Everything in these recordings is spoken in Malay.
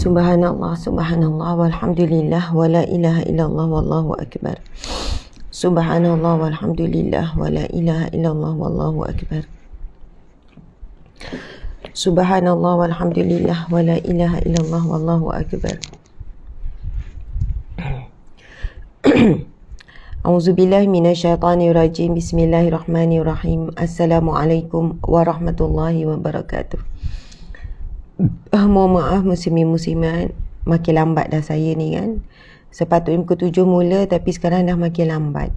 Subhanallah, subhanallah, walhamdulillah, wa la ilaha illallah, wallahu akbar. Subhanallah, walhamdulillah, wa la ilaha illallah, wallahu akbar. Subhanallah, walhamdulillah, wa la ilaha illallah, wallahu akbar. A'udzubillahi minasyaitonirrajim. Bismillahirrahmanirrahim. Assalamualaikum warahmatullahi wabarakatuh. Mohon maaf muslimin-muslimat, makin lambat dah saya ni kan. Sepatutnya pukul 7 mula tapi sekarang dah makin lambat.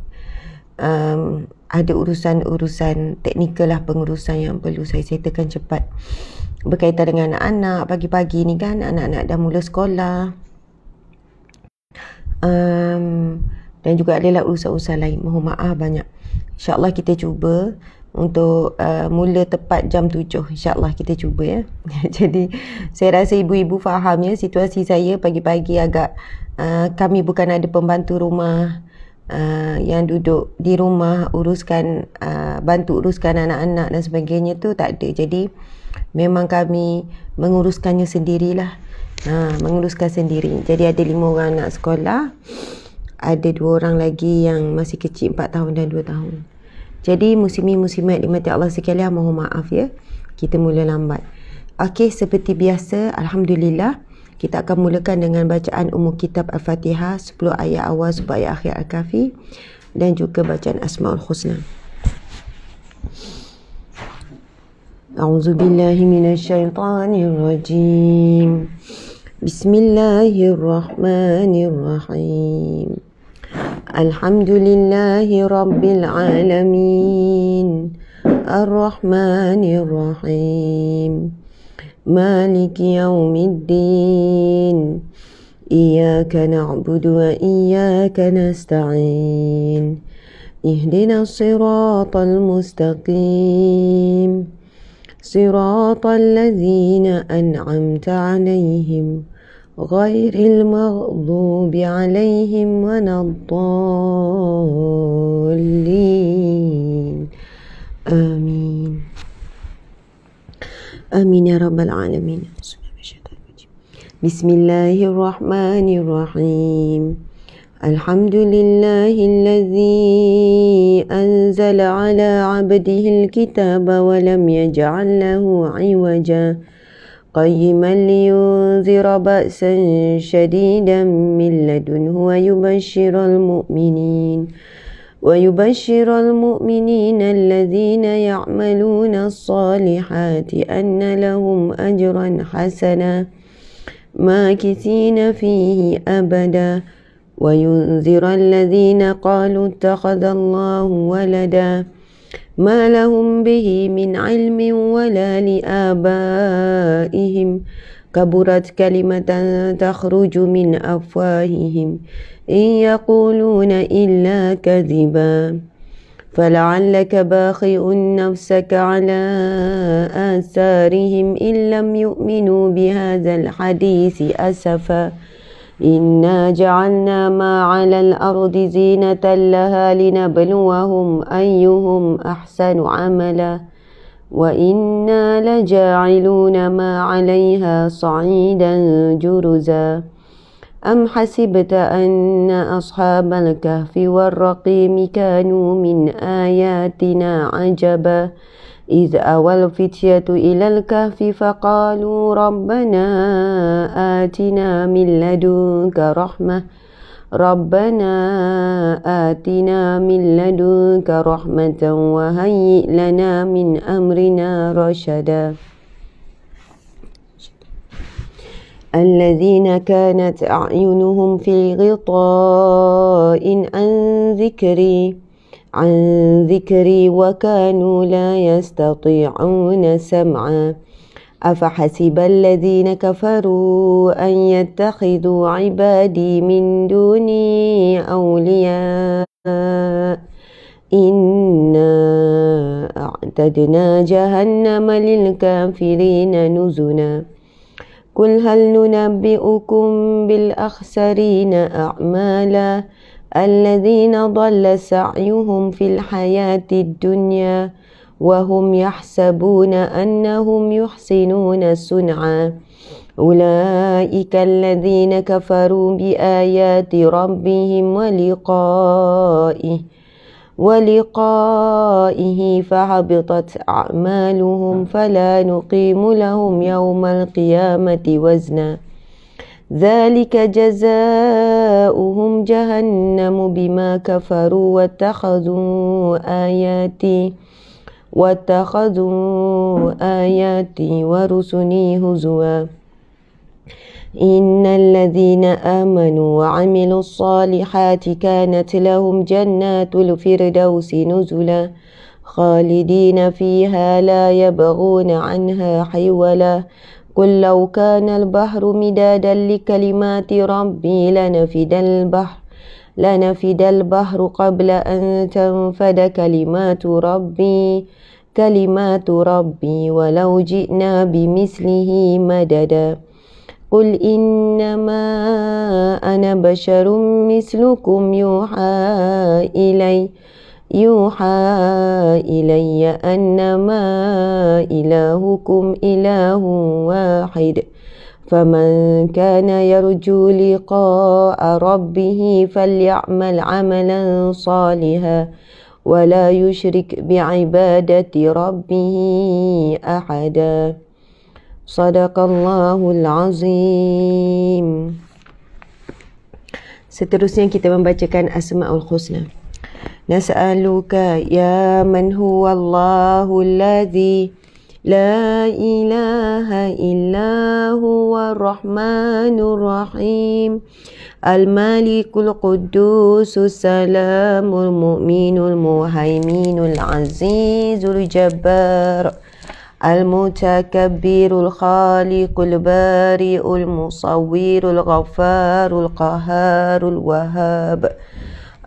Ada urusan-urusan teknikal lah, pengurusan yang perlu saya settlekan cepat. Berkaitan dengan anak-anak pagi-pagi ni kan, anak-anak dah mula sekolah. Dan juga adalah urusan-urusan lain. Mohon maaf banyak. InsyaAllah kita cuba untuk mula tepat jam 7. InsyaAllah kita cuba ya. Jadi saya rasa ibu-ibu faham ya situasi saya pagi-pagi agak kami bukan ada pembantu rumah yang duduk di rumah uruskan bantu uruskan anak-anak dan sebagainya tu tak ada. Jadi memang kami menguruskannya sendirilah. Menguruskan sendiri. Jadi ada 5 orang anak sekolah. Ada 2 orang lagi yang masih kecil, 4 tahun dan 2 tahun. Jadi muslimin-muslimat dimati Allah sekalian, mohon maaf ya, kita mula lambat. Okey, seperti biasa, alhamdulillah kita akan mulakan dengan bacaan umum kitab Al-Fatihah, 10 ayat awal sampai ayat akhir Al-Kahfi, dan juga bacaan Asmaul Husna. A'udzubillahi minasyaitonirrajim. Bismillahirrahmanirrahim. Alhamdulillahi Rabbil Alamin, Ar-Rahmanir-Rahim, Maliki Yawmiddin, Iyaka na'budu wa iyaka nasta'in, Ihdinas siratal mustaqim, Siratal ladzina an'amta 'alaihim, ghairil maghdubi 'alaihim waladdallin. Amin. Amin ya rabbal alamin. Bismillahirrahmanirrahim. Alhamdulillahilladzi anzala ala 'abdihil kitaba wa lam yaj'al lahu 'iwaja قيما لينذر بأسا شديدا من لدنه ويبشر المؤمنين الذين يعملون الصالحات أن لهم أجرا حسنا ماكثين فيه أبدا وينذر الذين قالوا اتخذ الله ولدا ما لهم به من علم ولا لآبائهم كبرت كلمة تخرج من أفواههم إن يقولون إلا كذبا فلعلك باخع نفسك على آثارهم إن لم يؤمنوا بهذا الحديث أسفا إنا جعلنا ما على الأرض زينة لها لنبلوهم أيهم أحسن عملا وإنا لجاعلون ما عليها صعيدا جرزا أم حسبت أن أصحاب الكهف والرقيم كانوا من آياتنا عجبا إذ أوى الفتية إلى الكهف فقالوا ربنا آتنا من لدنك رحمة وهيئ لنا من أمرنا رشدا الذين كانت أعينهم في غطاء عن ذكري وكانوا لا يستطيعون سمعا أفحسب الذين كفروا أن يتخذوا عبادي من دوني أولياء إنا أعتدنا جهنم للكافرين نزلا قل هل ننبئكم بالأخسرين أعمالا الذين ضل سعيهم في الحياة الدنيا وهم يحسبون أنهم يحسنون صنعا أولئك الذين كفروا بآيات ربهم ولقائه فحبطت أعمالهم فلا نقيم لهم يوم القيامة وزنا ذلك جزاؤهم جهنم بما كفروا واتخذوا آياتي ورسلي هزوا إن الذين آمنوا وعملوا الصالحات كانت لهم جنات الفردوس نزلا خالدين فيها لا يبغون عنها حولا قل لو كان البحر مدادا لكلمات ربي لنفد البحر قبل أن تنفد كلمات ربي ولو جئنا بمثله مددا قل إنما أنا بشر مثلكم يوحى إلي أنما إلهكم إله واحد فمن كان يرجو لقاء ربه فليعمل عملا صالحا ولا يشرك بعبادة ربه أحدا Sadaqallahul Azim. Seterusnya kita membacakan Asma'ul Husna. Nas'aluka ya man huwa Allahul ladzi la ilaha illa huwa ar-rahmanur rahim al-malikul quddusus salamul mu'minul muhaiminul azizul jabbar المتكبر الخالق البارئ المصور الغفار القهار الوهاب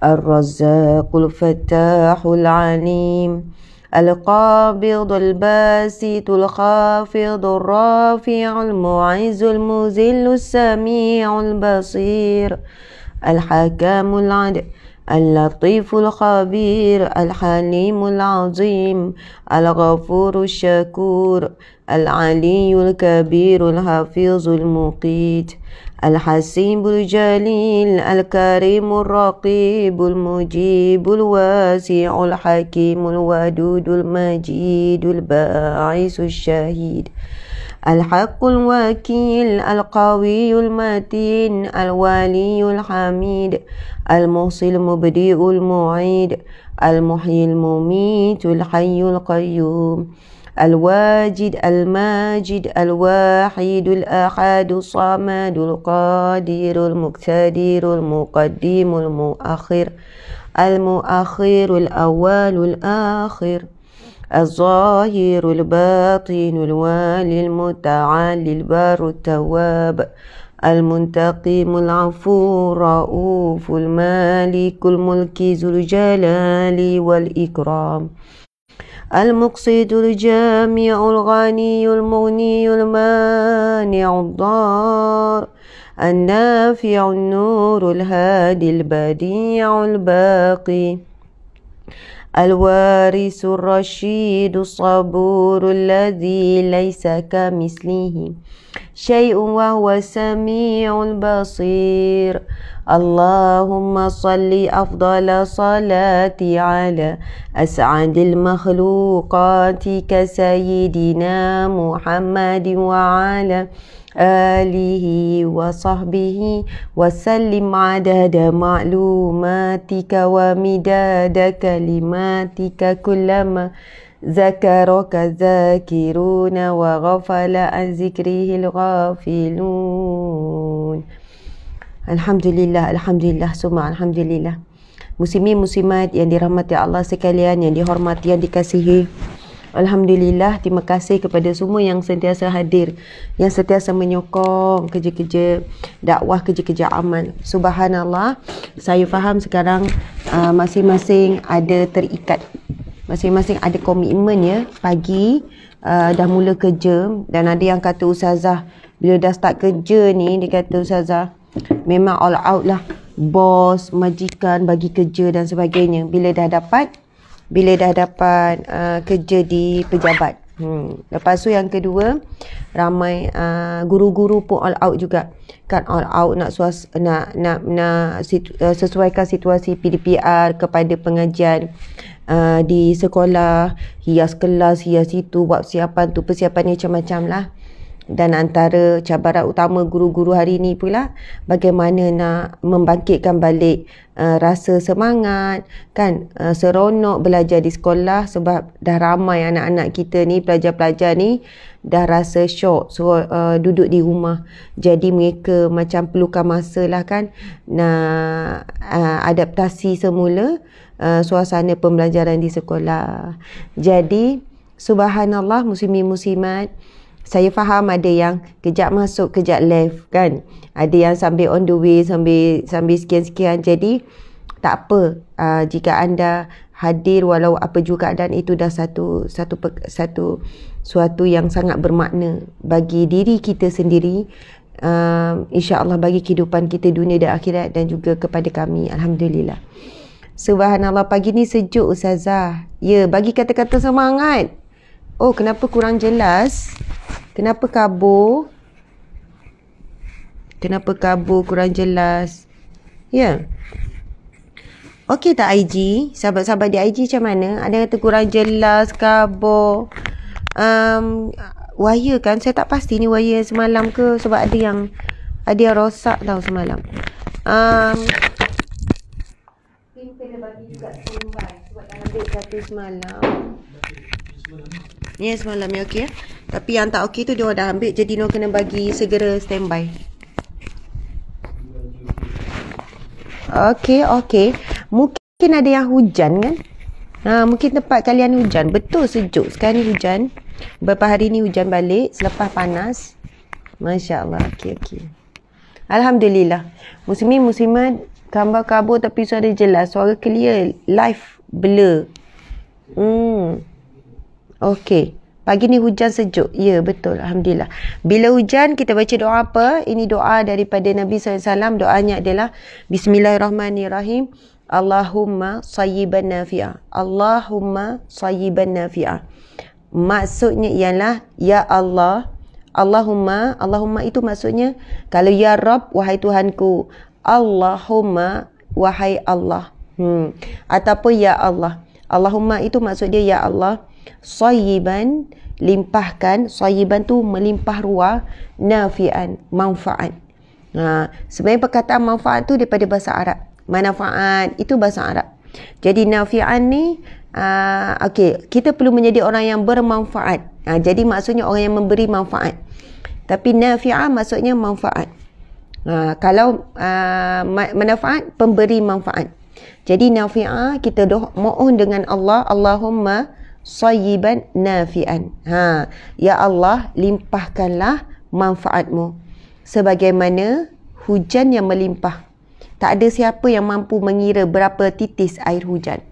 الرزاق الفتاح العليم القابض الباسط الخافض الرافع المعز المذل السميع البصير الحكام العدل اللطيف الخبير الحليم العظيم الغفور الشكور العلي الكبير الحفيظ المقيت الحسيب الجليل الكريم الرقيب المجيب الواسع الحكيم الودود المجيد الباعث الشهيد الحق الوكيل القوي المتين الولي الحميد المحصي المبدئ المعيد المحيي المميت الحي القيوم الواجد الماجد الواحد الأحد الصمد القادر المقتدر المقدم المؤخر الأول الآخر الظاهر الباطن الوالي المتعالي البار التواب المنتقم العفو الرؤوف المالك الملك ذو الجلال والإكرام المقصد الجامع الغني المغني المانع الضار النافع النور الهادي البديع الباقي الوارث الرشيد الصبور الذي ليس كمثله شيء وهو السميع البصير اللهم صل أفضل صلاتي على أسعد المخلوقات كسيدنا محمد وعلى آله وصحبه وسلم عدد معلوماتك ومداد كلماتك كلما ذكرك الذاكرون وغفل عن ذكره الغافلون. Alhamdulillah, summa alhamdulillah. Muslimin muslimat yang dirahmati Allah sekalian, yang dihormati, yang dikasihi, alhamdulillah, terima kasih kepada semua yang sentiasa hadir, yang sentiasa menyokong kerja-kerja dakwah, kerja-kerja amal. Subhanallah, saya faham sekarang masing-masing ada terikat, masing-masing ada komitmen ya. Pagi dah mula kerja, dan ada yang kata ustazah bila dah start kerja ni, dia kata ustazah memang all out lah, bos, majikan bagi kerja dan sebagainya. Bila dah dapat kerja di pejabat, Lepas tu yang kedua, ramai guru-guru pun all out juga. Kan all out nak sesuaikan situasi PDPR kepada pengajian di sekolah, hias kelas, hias itu, buat persiapan tu, persiapan ni macam-macam lah. Dan antara cabaran utama guru-guru hari ni pula bagaimana nak membangkitkan balik rasa semangat, kan, seronok belajar di sekolah, sebab dah ramai anak-anak kita ni, pelajar-pelajar ni dah rasa syok, so duduk di rumah. Jadi mereka macam perlukan masa lah, kan, nak adaptasi semula suasana pembelajaran di sekolah. Jadi subhanallah, muslimin muslimat, saya faham ada yang kejap masuk, kejap left, kan. Ada yang sambil on the way, sambil sekian-sekian. Jadi tak apa, jika anda hadir walau apa juga keadaan, itu dah suatu yang sangat bermakna bagi diri kita sendiri, insya-Allah bagi kehidupan kita dunia dan akhirat, dan juga kepada kami. Alhamdulillah. Subhanallah, pagi ni sejuk Ustazah. Ya, bagi kata-kata semangat. Oh, kenapa kurang jelas? Kenapa kabur? Kenapa kabur kurang jelas? Ya. Okey tak IG? Sahabat-sahabat di IG macam mana? Ada yang kata kurang jelas, kabur. Wire kan? Saya tak pasti ni wire semalam ke, sebab ada yang rosak tau semalam. Ini kena bagi juga standby sebab dah ambil satu semalam. Ya, semalam ya, okey ya. Tapi yang tak okey tu dia dah ambil, jadi dia kena bagi segera standby. Okey. Mungkin ada yang hujan kan? Mungkin tempat kalian hujan. Betul, sejuk. Sekarang ni hujan. Beberapa hari ni hujan balik selepas panas. Masya-Allah. Okey. Alhamdulillah. Muslimin muslimat, gambar kabur tapi suara jelas, suara clear, live blur. Okey. Pagi ni hujan sejuk. Ya, betul. Alhamdulillah. Bila hujan, kita baca doa apa? Ini doa daripada Nabi SAW. Doanya adalah Bismillahirrahmanirrahim. Allahumma sayyiban nafi'ah. Allahumma sayyiban nafi'ah. Maksudnya ialah, Ya Allah. Allahumma itu maksudnya, kalau Ya Rabb, wahai Tuhanku. Allahumma, wahai Allah. Ataupun Ya Allah. Allahumma itu maksud dia, Ya Allah. Sayyiban, limpahkan. Sayyiban tu melimpah ruah. Nafi'an, manfaat. Sebenarnya perkataan manfaat tu daripada bahasa Arab. Manfaat itu bahasa Arab. Jadi nafi'an ni okey, kita perlu menjadi orang yang bermanfaat. Jadi maksudnya orang yang memberi manfaat. Tapi nafi'ah maksudnya manfaat. Kalau manfaat, pemberi manfaat. Jadi nafi'ah, kita mohon dengan Allah, Allahumma sayyiban nafi'an. Ya Allah, limpahkanlah manfaatmu sebagaimana hujan yang melimpah. Tak ada siapa yang mampu mengira berapa titis air hujan.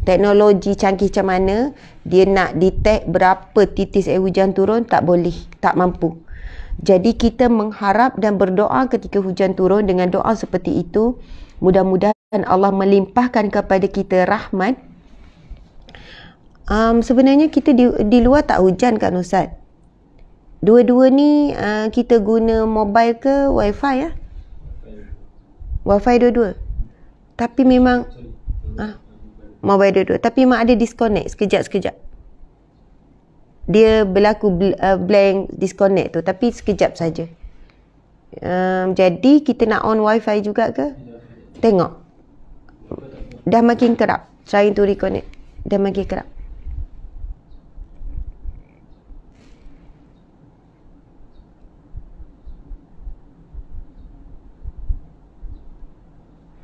Teknologi canggih macam mana, dia nak detect berapa titis air hujan turun, tak boleh, tak mampu. Jadi kita mengharap dan berdoa ketika hujan turun dengan doa seperti itu. Mudah-mudahan Allah melimpahkan kepada kita rahmat. Sebenarnya kita di luar tak hujan kan Ustaz? Dua-dua ni kita guna mobile ke wifi ya? Wifi dua-dua. Tapi memang mobile dua-dua. Tapi memang ada disconnect sekejap-sekejap. Dia berlaku blank disconnect tu, tapi sekejap saja. Jadi kita nak on wifi juga ke? Tengok. Dah makin kerap. Trying to reconnect. Dah makin kerap.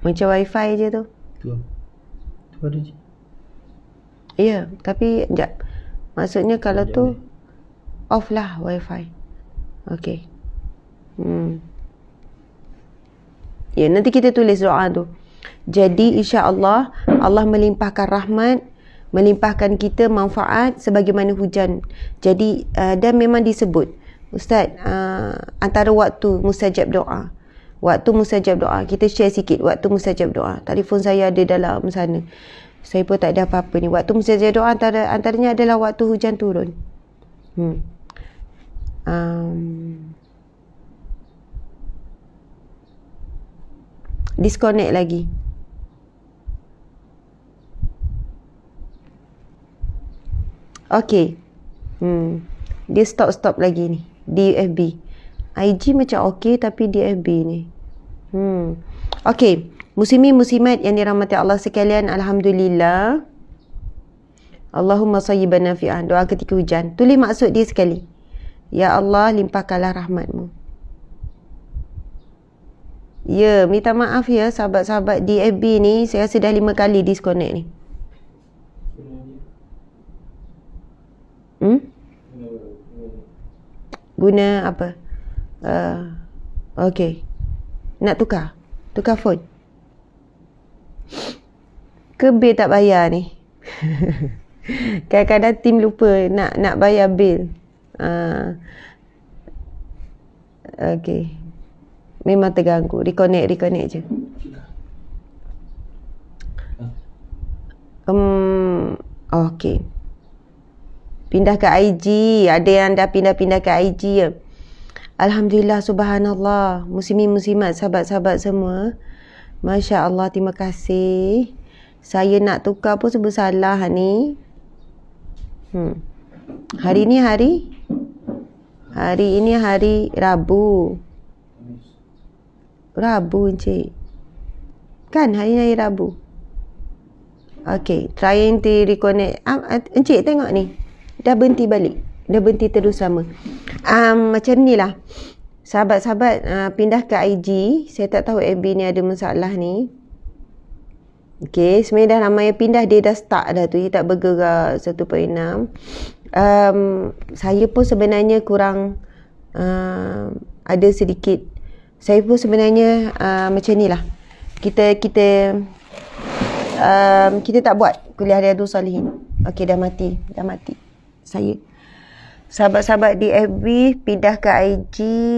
Macam wifi je tu. Tu ada je. Ya, tapi sekejap. Maksudnya kalau tu off lah wifi. Okey. Ya, nanti kita tulis doa tu. Jadi insya-Allah Allah melimpahkan rahmat, melimpahkan kita manfaat sebagaimana hujan. Jadi dan memang disebut Ustaz, antara waktu mustajab doa. Waktu mustajab doa, kita share sikit waktu mustajab doa. Telefon saya ada dalam sana. Saya pun tak ada apa-apa ni. Waktu mustajab doa antaranya adalah waktu hujan turun. Disconnect lagi. Okay. Dia stop lagi ni di FB. IG macam okay, tapi di FB ni. Okay. Muslimin muslimat yang dirahmati Allah sekalian, alhamdulillah. Allahumma sayyiban nafi'ah. Doa ketika hujan. Tulis maksud dia sekali. Ya Allah, limpahkanlah rahmatmu. Ya, minta maaf ya sahabat-sahabat di FB ni. Saya rasa dah 5 kali disconnect ni. Guna apa? Okay. Nak tukar? Tukar phone? Ke bil tak bayar ni? Kadang-kadang tim lupa nak bayar bil. Okay. Memang terganggu. Reconnect je. Okay. Pindah ke IG. Ada yang dah pindah-pindah ke IG ya. Alhamdulillah, subhanallah. Muslimin muslimat, sahabat-sahabat semua. Masya Allah, terima kasih. Saya nak tukar pun sebab salah ni. Hari ni hari ini hari Rabu. Rabu, Encik. Kan hari ni hari Rabu. Okay, trying to reconnect. Encik tengok ni. Dah berhenti balik. Dah berhenti terus sama. Macam ni lah. Sahabat-sahabat pindah ke IG. Saya tak tahu FB ni ada masalah ni. Okay, sebenarnya dah ramai yang pindah. Dia dah start dah tu. Dia tak bergerak 1.6. Saya pun sebenarnya kurang ada sedikit. Saya pun sebenarnya macam ni lah. Kita tak buat kuliah Riyadhus Salihin. Okay, dah mati saya. Sahabat-sahabat di FB pindah ke IG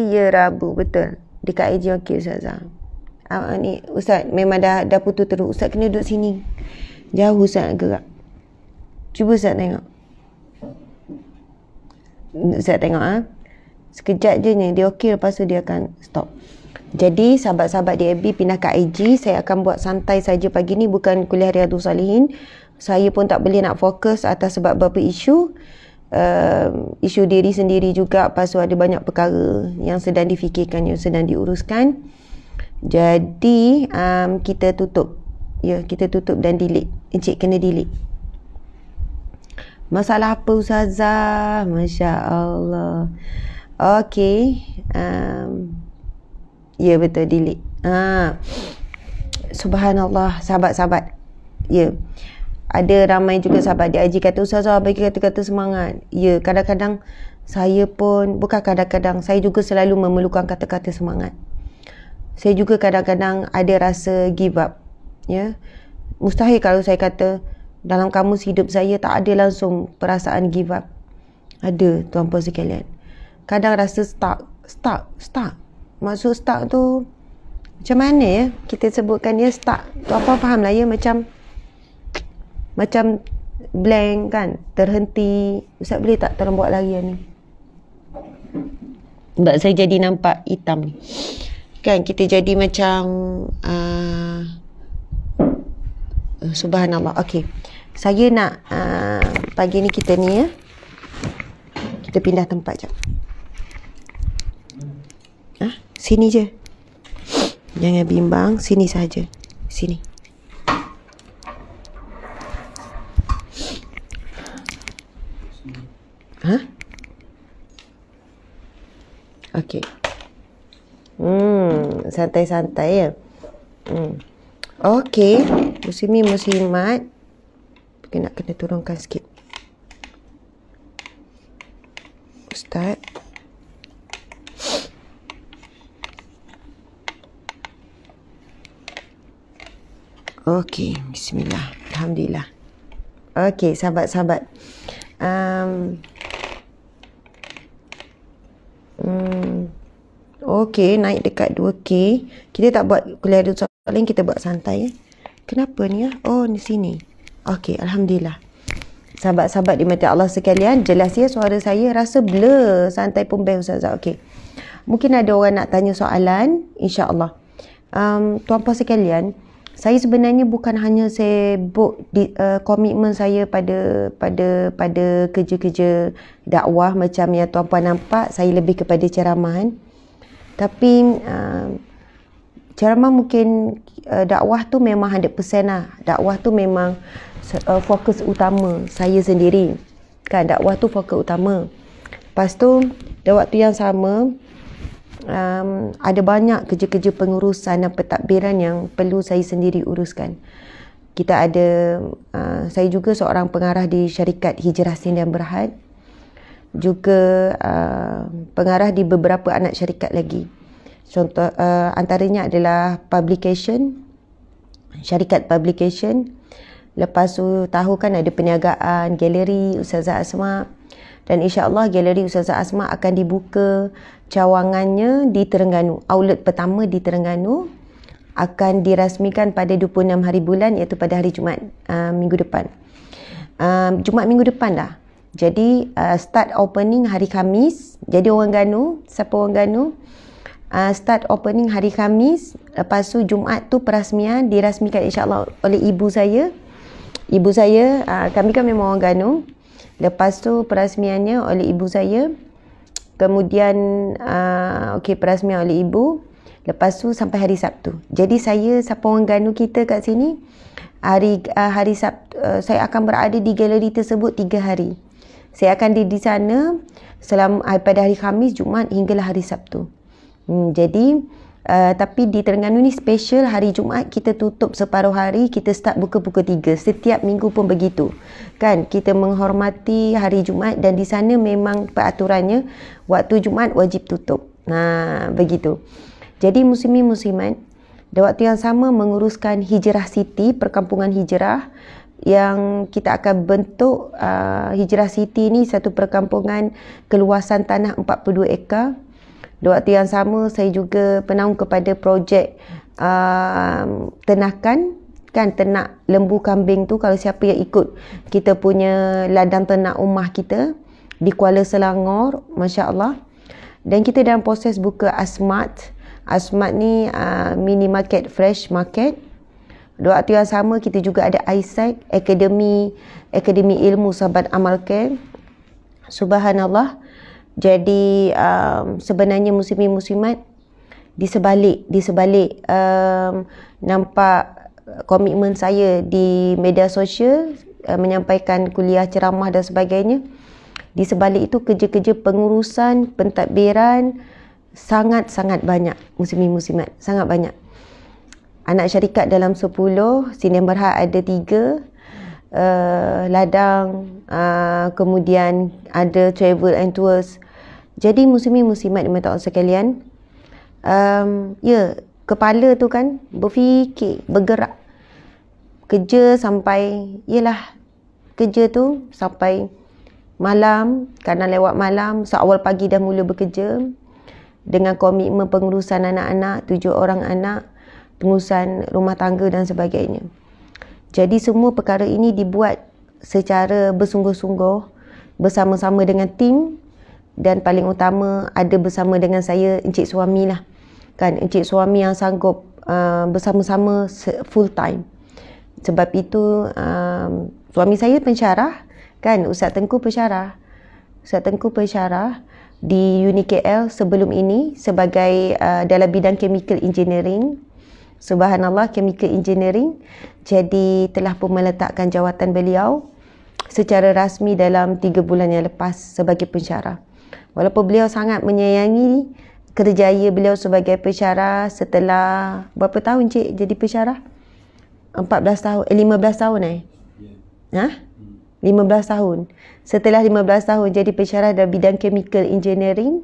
ya Rabu. Betul. Dekat IG okey Ustazah. Ni Ustaz memang dah putus terus. Ustaz kena duduk sini. Jauh Ustaz nak gerak. Cuba Ustaz tengok. Ustaz tengok sekejap je ni. Dia okey, lepas tu dia akan stop. Jadi sahabat-sahabat di FB pindah ke IG. Saya akan buat santai saja pagi ni. Bukan kuliah Riyadhus Salihin. Saya pun tak boleh nak fokus atas sebab beberapa isu. Isu diri sendiri juga. Lepas tu ada banyak perkara yang sedang difikirkan, yang sedang diuruskan. Jadi kita tutup. Ya, kita tutup dan delete. Encik kena delete. Masalah apa Ustazah? Masya Allah. Okay. Ya betul, delete. Subhanallah, sahabat-sahabat. Ya. Ada ramai juga sahabat di IG kata, Ustazah bagi kata-kata semangat. Ya, kadang-kadang saya pun, bukan kadang-kadang, saya juga selalu memerlukan kata-kata semangat. Saya juga kadang-kadang ada rasa give up. Ya. Mustahil kalau saya kata dalam kamus hidup saya tak ada langsung perasaan give up. Ada, tuan-puan sekalian. Kadang rasa stuck. Maksud stuck tu macam mana ya? Kita sebutkan dia stuck. Tuan-puan faham lah ya, macam blank kan, terhenti. Ustaz boleh tak tolong buat larian ni? Sebab saya jadi nampak hitam ni. Kan kita jadi macam subhanallah. Okey. Saya nak pagi ni kita ni ya. Kita pindah tempat jap. Sini je. Jangan bimbang, sini saja. Sini. Okey. Santai-santai ya. Okey. Muslimin muslimat. Kena turunkan sikit. Ustaz. Okey. Bismillah. Alhamdulillah. Okey, sahabat-sahabat. Okey, naik dekat 2K. Kita tak buat kuliah Riyadhus Salihin, kita buat santai ya. Kenapa ni ya? Oh, di sini. Okey, alhamdulillah. Sahabat-sahabat di mata Allah sekalian, jelas ya suara saya rasa blur, santai pun best Ustazah. Okey. Mungkin ada orang nak tanya soalan, insya-Allah. Tuan-puan sekalian, saya sebenarnya bukan hanya sibuk di komitmen saya pada kerja-kerja dakwah macam yang tuan-puan nampak, saya lebih kepada ceramahan. Tapi ceramah mungkin dakwah tu memang 100% lah. Dakwah tu memang fokus utama saya sendiri. Kan, dakwah tu fokus utama. Lepas tu, dalam waktu yang sama, ada banyak kerja-kerja pengurusan dan pentadbiran yang perlu saya sendiri uruskan. Kita ada, saya juga seorang pengarah di syarikat Hijrah Sindian Berhad, juga pengarah di beberapa anak syarikat lagi. Contoh antaranya adalah publication, syarikat publication. Lepas tu tahu kan ada perniagaan galeri Ustazah Asma, dan insya-Allah galeri Ustazah Asma akan dibuka cawangannya di Terengganu. Outlet pertama di Terengganu akan dirasmikan pada 26 hari bulan, iaitu pada hari Jumaat minggu depan. Jumaat minggu depan dah. Jadi start opening hari Khamis. Jadi orang Ganu, siapa orang Ganu, start opening hari Khamis. Lepas tu Jumaat tu perasmian dirasmikan insya-Allah oleh ibu saya. Ibu saya, kami kan memang orang Ganu. Lepas tu perasmiannya oleh ibu saya. Kemudian perasmian oleh ibu. Lepas tu sampai hari Sabtu. Jadi saya, siapa orang Ganu kita kat sini, hari Sabtu saya akan berada di galeri tersebut 3 hari. Saya akan di sana selama pada hari Khamis, Jumaat hinggalah hari Sabtu. Jadi tapi di Terengganu ni special, hari Jumaat kita tutup separuh hari, kita start buka pukul 3. Setiap minggu pun begitu. Kan, kita menghormati hari Jumaat dan di sana memang peraturannya waktu Jumaat wajib tutup. Begitu. Jadi muslimin muslimat, pada waktu yang sama menguruskan Hijrah City, perkampungan hijrah yang kita akan bentuk. Hijrah City ni satu perkampungan keluasan tanah 42 ekar. Di waktu yang sama saya juga penaung kepada projek ternakan, kan, ternak lembu kambing tu. Kalau siapa yang ikut kita punya ladang ternak umah kita di Kuala Selangor, masya-Allah. Dan kita dalam proses buka Asmat. Asmat ni mini market, fresh market. Di waktu yang sama kita juga ada ISEC, Akademi Ilmu Sahabat Amal Care. Subhanallah. Jadi sebenarnya muslimin muslimat, di sebalik nampak komitmen saya di media sosial, menyampaikan kuliah, ceramah dan sebagainya, di sebalik itu kerja-kerja pengurusan, pentadbiran sangat-sangat banyak muslimin muslimat, sangat banyak. Anak syarikat dalam 10, Sindian Berhad ada 3, ladang, kemudian ada travel and tours. Jadi muslimin muslimat dimata Allah sekalian, kepala tu kan berfikir, bergerak, kerja sampai, kerja tu sampai malam, kadang lewat malam, seawal pagi dah mula bekerja dengan komitmen pengurusan anak-anak, 7 orang anak, pengurusan rumah tangga dan sebagainya. Jadi semua perkara ini dibuat secara bersungguh-sungguh bersama-sama dengan tim, dan paling utama ada bersama dengan saya encik suami lah. Kan, encik suami yang sanggup bersama-sama full time. Sebab itu suami saya pensyarah, kan, Ustaz Tengku pensyarah. Ustaz Tengku pensyarah di UniKL sebelum ini sebagai dalam bidang chemical engineering. Subhanallah, chemical engineering. Jadi telah pun meletakkan jawatan beliau secara rasmi dalam 3 bulan yang lepas sebagai pensyarah. Walaupun beliau sangat menyayangi kerjaya beliau sebagai pensyarah setelah berapa tahun cik jadi pensyarah? 15 tahun 15 tahun 15 tahun. Setelah 15 tahun jadi pensyarah dalam bidang chemical engineering,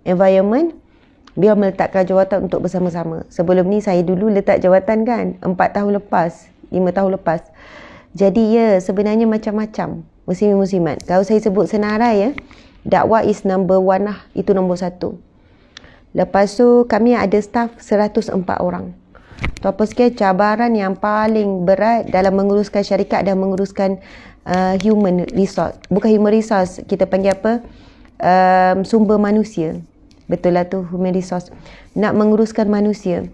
environment, beliau meletakkan jawatan untuk bersama-sama. Sebelum ni saya dulu letak jawatan kan 4 tahun lepas, 5 tahun lepas. Jadi sebenarnya macam-macam muslimin muslimat. Kalau saya sebut senarai dakwah is number 1 lah, itu nombor 1. Lepas tu kami ada staff 104 orang. Tuan-tuan sekalian, cabaran yang paling berat dalam menguruskan syarikat dan menguruskan human resource. Bukan human resource, kita panggil apa? Sumber manusia. Betul lah tu, human resource. Nak menguruskan manusia.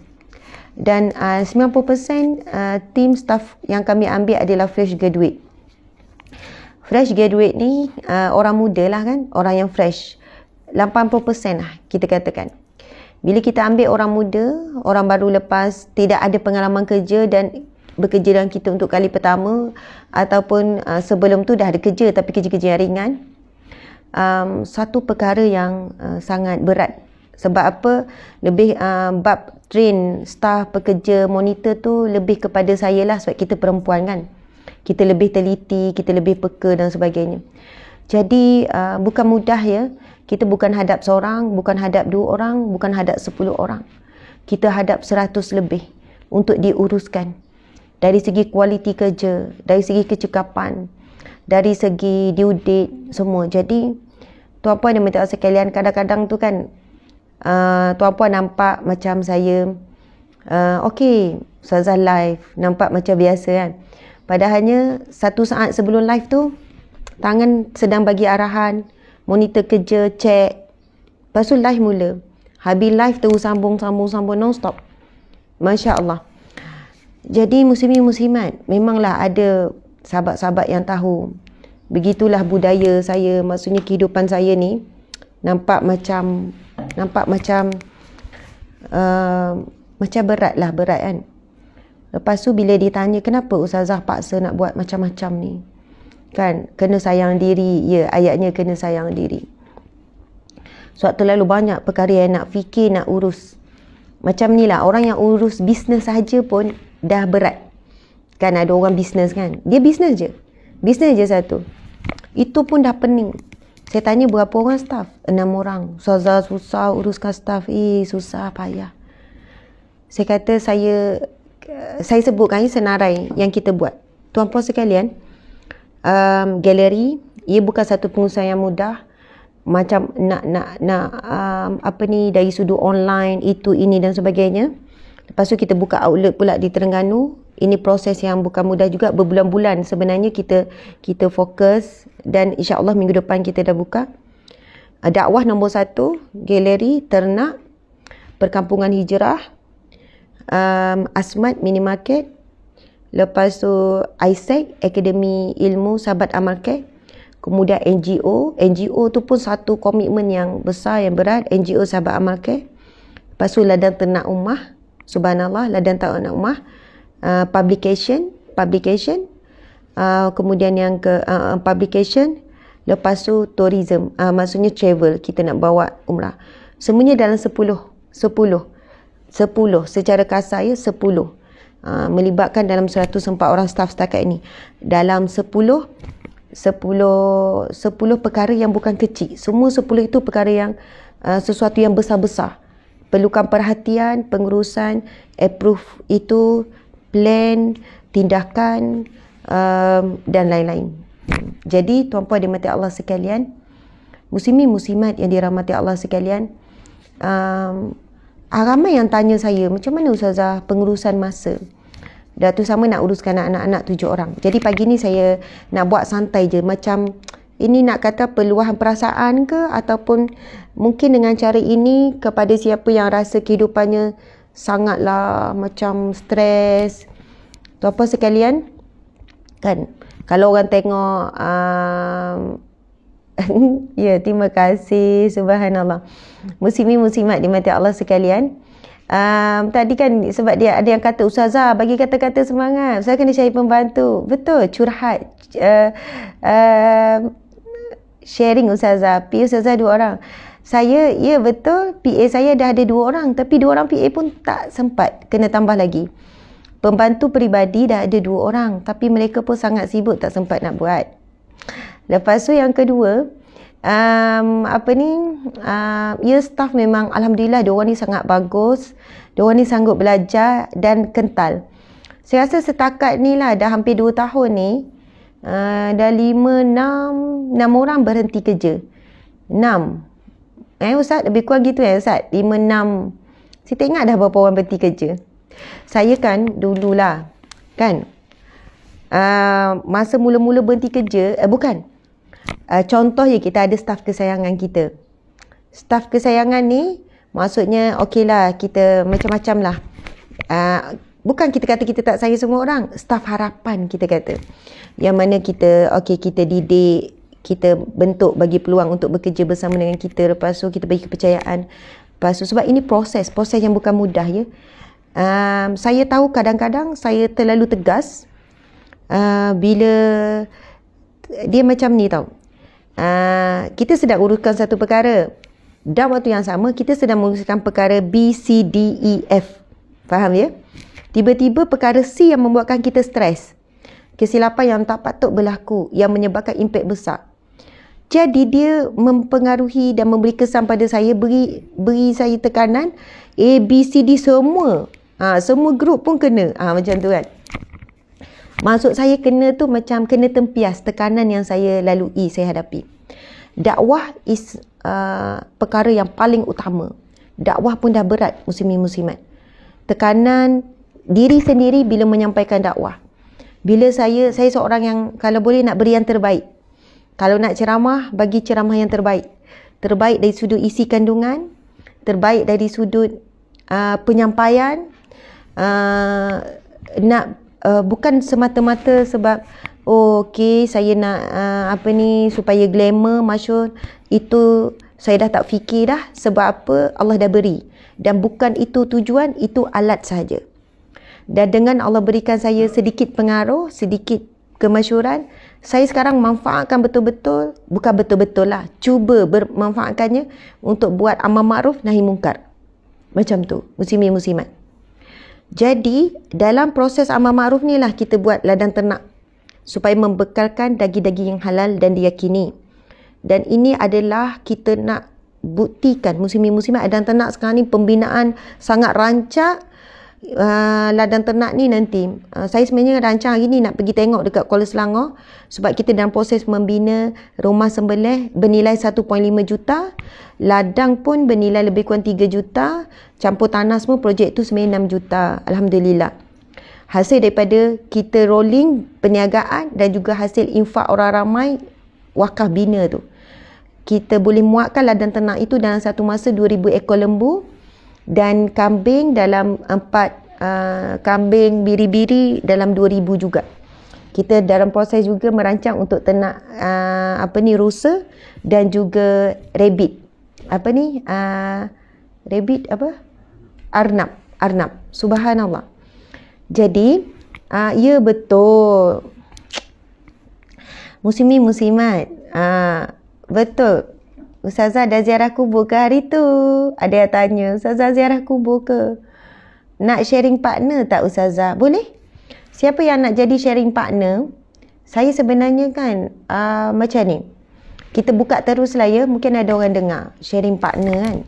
Dan 90% team staff yang kami ambil adalah fresh graduate. Fresh graduate ni orang muda lah kan, orang yang fresh. 80% lah kita katakan. Bila kita ambil orang muda, orang baru lepas tidak ada pengalaman kerja dan bekerja dengan kita untuk kali pertama, ataupun sebelum tu dah ada kerja tapi kerja-kerja yang ringan, satu perkara yang sangat berat. Sebab apa? Lebih bab train staff, pekerja, monitor tu lebih kepada saya lah, sebab kita perempuan kan. Kita lebih teliti, kita lebih peka dan sebagainya. Jadi bukan mudah ya. Kita bukan hadap seorang, bukan hadap 2 orang, bukan hadap 10 orang. Kita hadap 100 lebih untuk diuruskan. Dari segi kualiti kerja, dari segi kecekapan, dari segi due date, semua. Jadi, tuan-puan dan minta sekalian, kadang-kadang tu kan, tuan-puan nampak macam saya, okey, Ustazah live, nampak macam biasa kan. Padahalnya, 1 saat sebelum live tu, tangan sedang bagi arahan, monitor kerja, check. Lepas tu live mula. Habis live terus sambung non-stop. Masya Allah. Jadi muslimin-muslimat, memanglah ada sahabat-sahabat yang tahu. Begitulah budaya saya, maksudnya kehidupan saya ni. Nampak macam berat kan. Lepas tu bila ditanya kenapa Ustazah paksa nak buat macam-macam ni. Kan, kena sayang diri. Ya, ayatnya kena sayang diri. Sebab terlalu banyak perkara yang nak fikir, nak urus. Macam ni lah, orang yang urus bisnes sahaja pun dah berat. Kan ada orang bisnes kan, dia bisnes je satu. Itu pun dah pening. Saya tanya berapa orang staff? 6 orang. Ustazah susah uruskan staff. Susah, payah. Saya kata saya sebutkan senarai yang kita buat. Tuan-puan sekalian, galeri, ia bukan satu pengusaha yang mudah. Macam nak dari sudut online, itu, ini dan sebagainya. Lepas tu kita buka outlet pula di Terengganu. Ini proses yang bukan mudah juga. Berbulan-bulan sebenarnya kita fokus. Dan insya-Allah minggu depan kita dah buka. Dakwah nombor 1, galeri, ternak, perkampungan hijrah, Asmat minimarket. Lepas tu ISEC, Akademi Ilmu Sahabat Amal Care. Kemudian NGO tu pun satu komitmen yang besar, yang berat. NGO Sahabat Amal Care. Lepas tu ladang ternak umah. Subhanallah, ladang ternak umah. Publication. Kemudian yang ke publication. Lepas tu tourism. Maksudnya travel. Kita nak bawa umrah. Semuanya dalam 10. Secara kasar ya, 10. Melibatkan dalam 104 orang staff setakat ini. Dalam 10 perkara yang bukan kecil. Semua 10 itu perkara yang sesuatu yang besar-besar. Perlukan perhatian, pengurusan, approve itu, plan, tindakan dan lain-lain. Jadi tuan-puan dimati Allah sekalian, muslimin muslimat yang dirahmati Allah sekalian, ramai yang tanya saya, macam mana Ustazah pengurusan masa? Dah tu sama nak uruskan anak-anak 7 orang. Jadi pagi ni saya nak buat santai je. Macam ini nak kata peluahan perasaan ke, ataupun mungkin dengan cara ini kepada siapa yang rasa kehidupannya sangatlah macam stres. Tuan-puan sekalian, kan kalau orang tengok ya, terima kasih, subhanallah. Muslimin muslimat dimati Allah sekalian. Tadi kan sebab dia ada yang kata Ustazah bagi kata-kata semangat, saya kena cari pembantu. Betul, curhat, sharing Ustazah. PA Ustazah 2 orang. Saya, ya betul, PA saya dah ada 2 orang, tapi 2 orang PA pun tak sempat, kena tambah lagi. Pembantu peribadi dah ada 2 orang, tapi mereka pun sangat sibuk, tak sempat nak buat. Lepas tu yang kedua, ya staff memang alhamdulillah diorang ni sangat bagus, diorang ni sanggup belajar dan kental. Saya rasa setakat ni lah dah hampir 2 tahun ni, dah 6 orang berhenti kerja. 6. Ustaz, lebih kurang gitu Ustaz, 5, 6. Saya tak ingat dah berapa orang berhenti kerja. Saya kan dululah, kan masa mula-mula berhenti kerja, bukan. Contoh je, kita ada staf kesayangan kita. Staf kesayangan ni, maksudnya okeylah, kita macam-macam lah. Bukan kita kata kita tak sayang semua orang. Staf harapan kita kata. Yang mana kita, kita didik, kita bentuk, bagi peluang untuk bekerja bersama dengan kita. Lepas tu kita bagi kepercayaan. Lepas tu, sebab ini proses yang bukan mudah ya. Saya tahu kadang-kadang saya terlalu tegas. Bila dia macam ni tau. Kita sedang uruskan satu perkara. Dan waktu yang sama, kita sedang menguruskan perkara B, C, D, E, F. Faham ya? Tiba-tiba perkara C yang membuatkan kita stres. Kesilapan yang tak patut berlaku, yang menyebabkan impak besar. Jadi dia mempengaruhi dan memberi kesan pada saya, beri saya tekanan A, B, C, D semua. Semua grup pun kena. Macam tu kan. Maksud saya kena tu macam kena tempias tekanan yang saya lalui, saya hadapi. Dakwah is perkara yang paling utama. Dakwah pun dah berat muslimin-muslimat. Tekanan diri sendiri bila menyampaikan dakwah. Bila saya seorang yang kalau boleh nak beri yang terbaik. Kalau nak ceramah, bagi ceramah yang terbaik. Terbaik dari sudut isi kandungan, terbaik dari sudut penyampaian, bukan semata-mata sebab saya nak supaya glamour, masyhur. Itu saya dah tak fikir dah. Sebab apa? Allah dah beri. Dan bukan itu tujuan, itu alat sahaja. Dan dengan Allah berikan saya sedikit pengaruh, sedikit kemasyhuran, saya sekarang manfaatkan betul-betul, bukan betul-betul lah, cuba bermanfaatkannya untuk buat amal ma'ruf nahi mungkar. Macam tu, muslimin muslimat. Jadi, dalam proses amal ma'ruf ni lah kita buat ladang ternak supaya membekalkan daging-daging yang halal dan diyakini. Dan ini adalah kita nak buktikan muslimin muslimat, ladang ternak sekarang ni pembinaan sangat rancak. Ladang ternak ni nanti saya sebenarnya rancang hari ni nak pergi tengok dekat Kuala Selangor, sebab kita dalam proses membina rumah sembelih bernilai 1.5 juta, ladang pun bernilai lebih kurang 3 juta, campur tanah semua, projek tu sebenarnya 6 juta. Alhamdulillah, hasil daripada kita rolling perniagaan dan juga hasil infak orang ramai wakaf bina tu, kita boleh muatkan ladang ternak itu dalam satu masa 2,000 ekor lembu dan kambing dalam 4 kambing biri-biri dalam 2,000 juga. Kita dalam proses juga merancang untuk ternak rusa dan juga rabbit. Arnab. Subhanallah. Jadi ya betul. Muslimin muslimat. Betul. Ustazah dah ziarah kubur ke hari tu? Ada yang tanya, Ustazah ziarah kubur ke? Nak sharing partner tak Ustazah? Boleh? Siapa yang nak jadi sharing partner? Saya sebenarnya kan macam ni. Kita buka terus lah ya. Mungkin ada orang dengar. Sharing partner kan.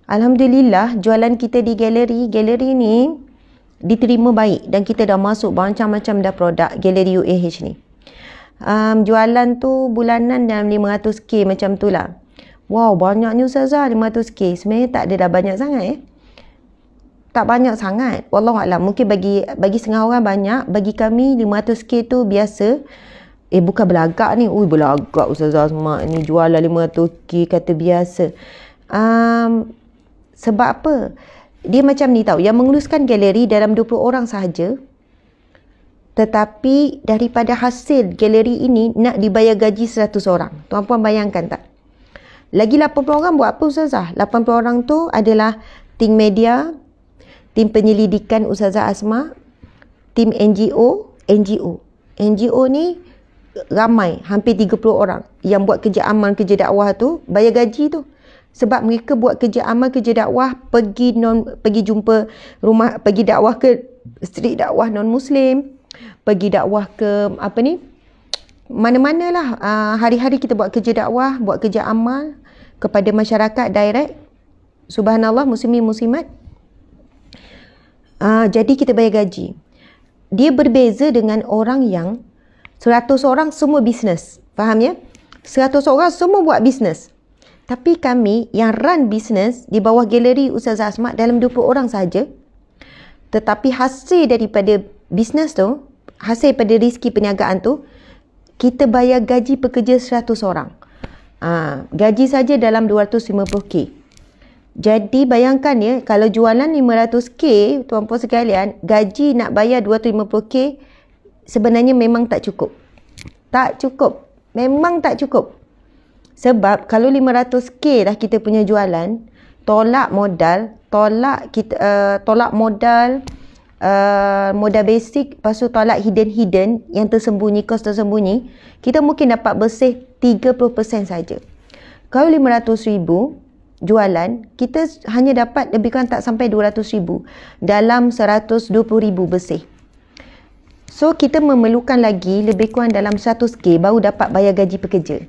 Alhamdulillah jualan kita di galeri. Galeri ni diterima baik. Dan kita dah masuk macam-macam dah produk galeri UAH ni. Jualan tu bulanan dalam 500k macam tu lah. Wow, banyaknya Ustazah 500k. Sebenarnya tak ada dah banyak sangat tak banyak sangat. Wallahualam, mungkin bagi setengah orang banyak. Bagi kami 500k tu biasa. Bukan belagak ni. Belagak Ustazah Asma ni jualan 500k kata biasa. Sebab apa? Dia macam ni tau. Yang menguruskan galeri dalam 20 orang sahaja. Tetapi daripada hasil galeri ini nak dibayar gaji 100 orang. Tuan-puan bayangkan tak? Lagi 80 orang buat apa Ustazah? 80 orang tu adalah tim media, tim penyelidikan Ustazah Asma, tim NGO. NGO ni ramai, hampir 30 orang yang buat kerja amal, kerja dakwah tu, bayar gaji tu. Sebab mereka buat kerja amal, kerja dakwah, pergi jumpa rumah, pergi dakwah ke street dakwah non-Muslim, pergi dakwah ke mana-mana lah. Hari-hari kita buat kerja dakwah, buat kerja amal kepada masyarakat direct. Subhanallah, muslimin muslimat. Jadi kita bayar gaji. Dia berbeza dengan orang yang 100 orang semua bisnes. Faham ya? 100 orang semua buat bisnes. Tapi kami yang run bisnes di bawah galeri Ustazah Asma dalam 20 orang sahaja. Tetapi hasil daripada bisnes tu, hasil pada rezeki perniagaan tu, kita bayar gaji pekerja 100 orang. Gaji saja dalam 250k. Jadi bayangkan ya, kalau jualan 500k, tuan-puan sekalian, gaji nak bayar 250k sebenarnya memang tak cukup. Tak cukup. Memang tak cukup. Sebab kalau 500k dah kita punya jualan, tolak modal, modal basic, lepas tu tolak hidden yang tersembunyi, kos tersembunyi, kita mungkin dapat bersih 30% saja. Kalau 500,000 jualan, kita hanya dapat lebih kurang tak sampai 200,000 dalam 120,000 bersih. So kita memerlukan lagi lebih kurang dalam 100k baru dapat bayar gaji pekerja.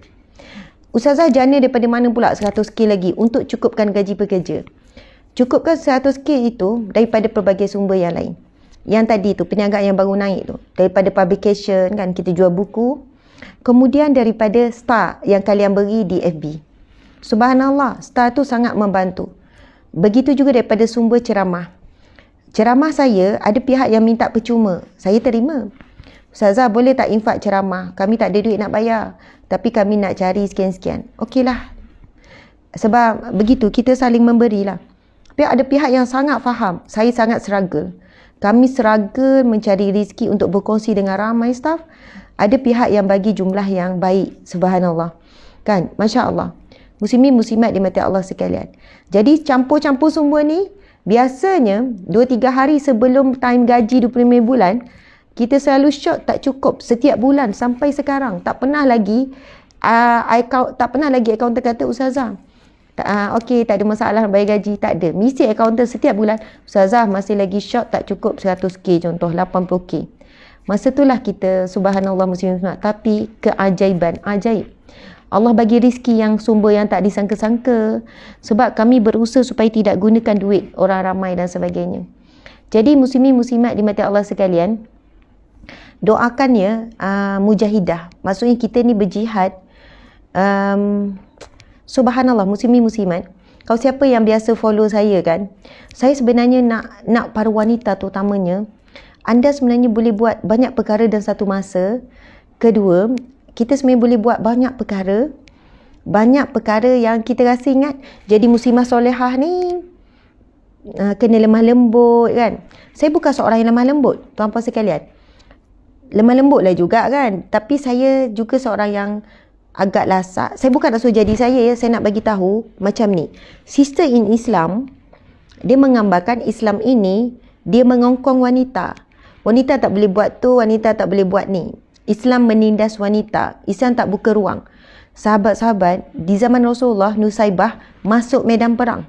Ustazah jana daripada mana pula 100k lagi untuk cukupkan gaji pekerja? Cukupkan 100k itu daripada pelbagai sumber yang lain. Yang tadi tu, perniagaan yang baru naik tu. Daripada publication kan, kita jual buku. Kemudian daripada star yang kalian beri di FB. Subhanallah, star tu sangat membantu. Begitu juga daripada sumber ceramah. Ceramah saya, ada pihak yang minta percuma. Saya terima. Ustazah boleh tak infak ceramah? Kami tak ada duit nak bayar. Tapi kami nak cari sekian-sekian. Okeylah. Sebab begitu, kita saling memberilah. Tapi ada pihak yang sangat faham. Saya sangat struggle. Kami struggle mencari rezeki untuk berkongsi dengan ramai staff. Ada pihak yang bagi jumlah yang baik. Subhanallah. Kan? Masya Allah. Muslimin muslimat di mata Allah sekalian. Jadi campur-campur semua ni, biasanya 2-3 hari sebelum time gaji 25 bulan, kita selalu short tak cukup setiap bulan sampai sekarang. Tak pernah lagi akauntan kata, Ustazah, okey, tak ada masalah nak bayar gaji. Tak ada. Mesti akauntan setiap bulan, Ustazah masih lagi short tak cukup 100k contoh, 80k. Masa itulah kita, subhanallah muslimin, tapi keajaiban, ajaib. Allah bagi rezeki yang sumber yang tak disangka-sangka. Sebab kami berusaha supaya tidak gunakan duit orang ramai dan sebagainya. Jadi muslimin muslimat di mata Allah sekalian, doakan ya mujahidah. Maksudnya kita ni berjihad. Subhanallah muslimin muslimat. Kalau siapa yang biasa follow saya kan, saya sebenarnya nak para wanita terutamanya, anda sebenarnya boleh buat banyak perkara dalam satu masa. Kedua, kita sebenarnya boleh buat banyak perkara yang kita rasa ingat. Jadi muslimah solehah ni kena lemah lembut kan. Saya bukan seorang yang lemah lembut, tuan-puan sekalian. Lemah lembut lah juga kan. Tapi saya juga seorang yang agak lasak. Saya bukan nak suruh jadi saya ya. Saya nak bagi tahu macam ni. Sister in Islam, dia menggambarkan Islam ini, dia mengongkong wanita. Wanita tak boleh buat tu, wanita tak boleh buat ni. Islam menindas wanita. Islam tak buka ruang. Sahabat-sahabat, di zaman Rasulullah, Nusaibah masuk medan perang.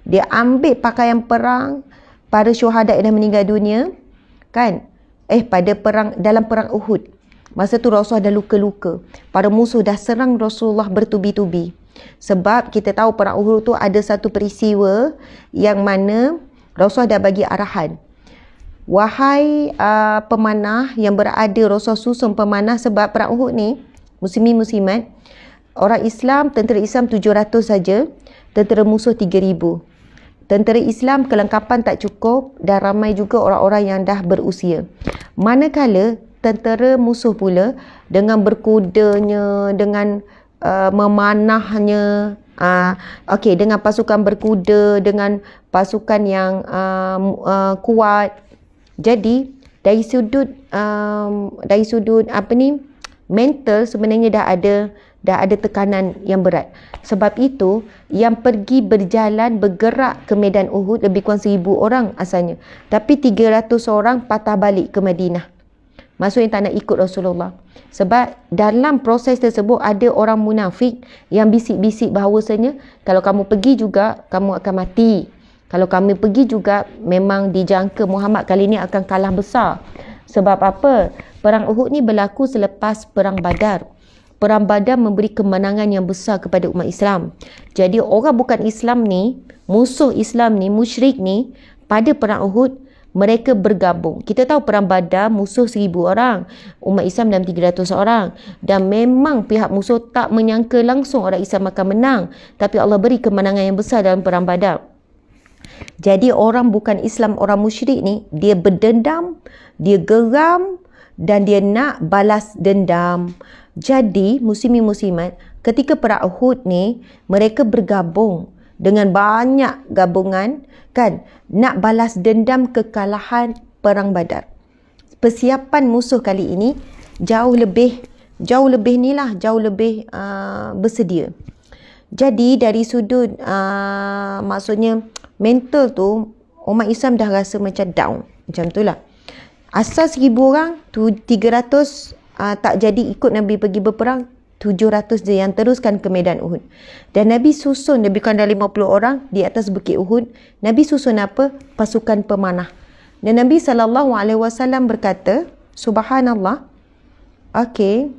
Dia ambil pakaian perang para syuhada yang dah meninggal dunia. Kan? Dalam perang Uhud. Masa tu Rasulullah dah luka-luka. Para musuh dah serang Rasulullah bertubi-tubi. Sebab kita tahu perang Uhud tu ada satu peristiwa yang mana Rasulullah dah bagi arahan. Wahai pemanah yang berada, Rasulullah susun pemanah sebab perang Uhud ni, muslimin muslimat, orang Islam, tentera Islam 700 saja, tentera musuh 3,000. Tentera Islam kelengkapan tak cukup dan ramai juga orang-orang yang dah berusia. Manakala tentera musuh pula dengan berkudanya, dengan memanahnya, dengan pasukan berkuda, dengan pasukan yang kuat. Jadi dari sudut mental sebenarnya dah ada tekanan yang berat. Sebab itu yang pergi berjalan bergerak ke medan Uhud lebih kurang 1,000 orang asalnya. Tapi 300 orang patah balik ke Madinah. Maksudnya tak nak ikut Rasulullah. Sebab dalam proses tersebut ada orang munafik yang bisik-bisik bahawasanya kalau kamu pergi juga kamu akan mati. Kalau kamu pergi juga memang dijangka Muhammad kali ini akan kalah besar. Sebab apa? Perang Uhud ni berlaku selepas Perang Badar. Perang Badar memberi kemenangan yang besar kepada umat Islam. Jadi orang bukan Islam ni, musuh Islam ni, musyrik ni, pada Perang Uhud, mereka bergabung. Kita tahu Perang Badar musuh 1,000 orang. Umat Islam dalam 300 orang. Dan memang pihak musuh tak menyangka langsung orang Islam akan menang. Tapi Allah beri kemenangan yang besar dalam Perang Badar. Jadi orang bukan Islam, orang musyrik ni, dia berdendam, dia geram dan dia nak balas dendam. Jadi muslimin muslimat, ketika perang Uhud ni, mereka bergabung dengan banyak gabungan kan, nak balas dendam kekalahan perang Badar. Persiapan musuh kali ini jauh lebih bersedia. Jadi dari sudut maksudnya mental tu, umat Islam dah rasa macam down, macam tu lah. Asal 1,000 orang tu 300 tak jadi ikut Nabi pergi berperang, 700 je yang teruskan ke medan Uhud. Dan Nabi susun lebih kurang dari 50 orang di atas bukit Uhud. Nabi susun apa? Pasukan pemanah. Dan Nabi SAW berkata, subhanallah, okey,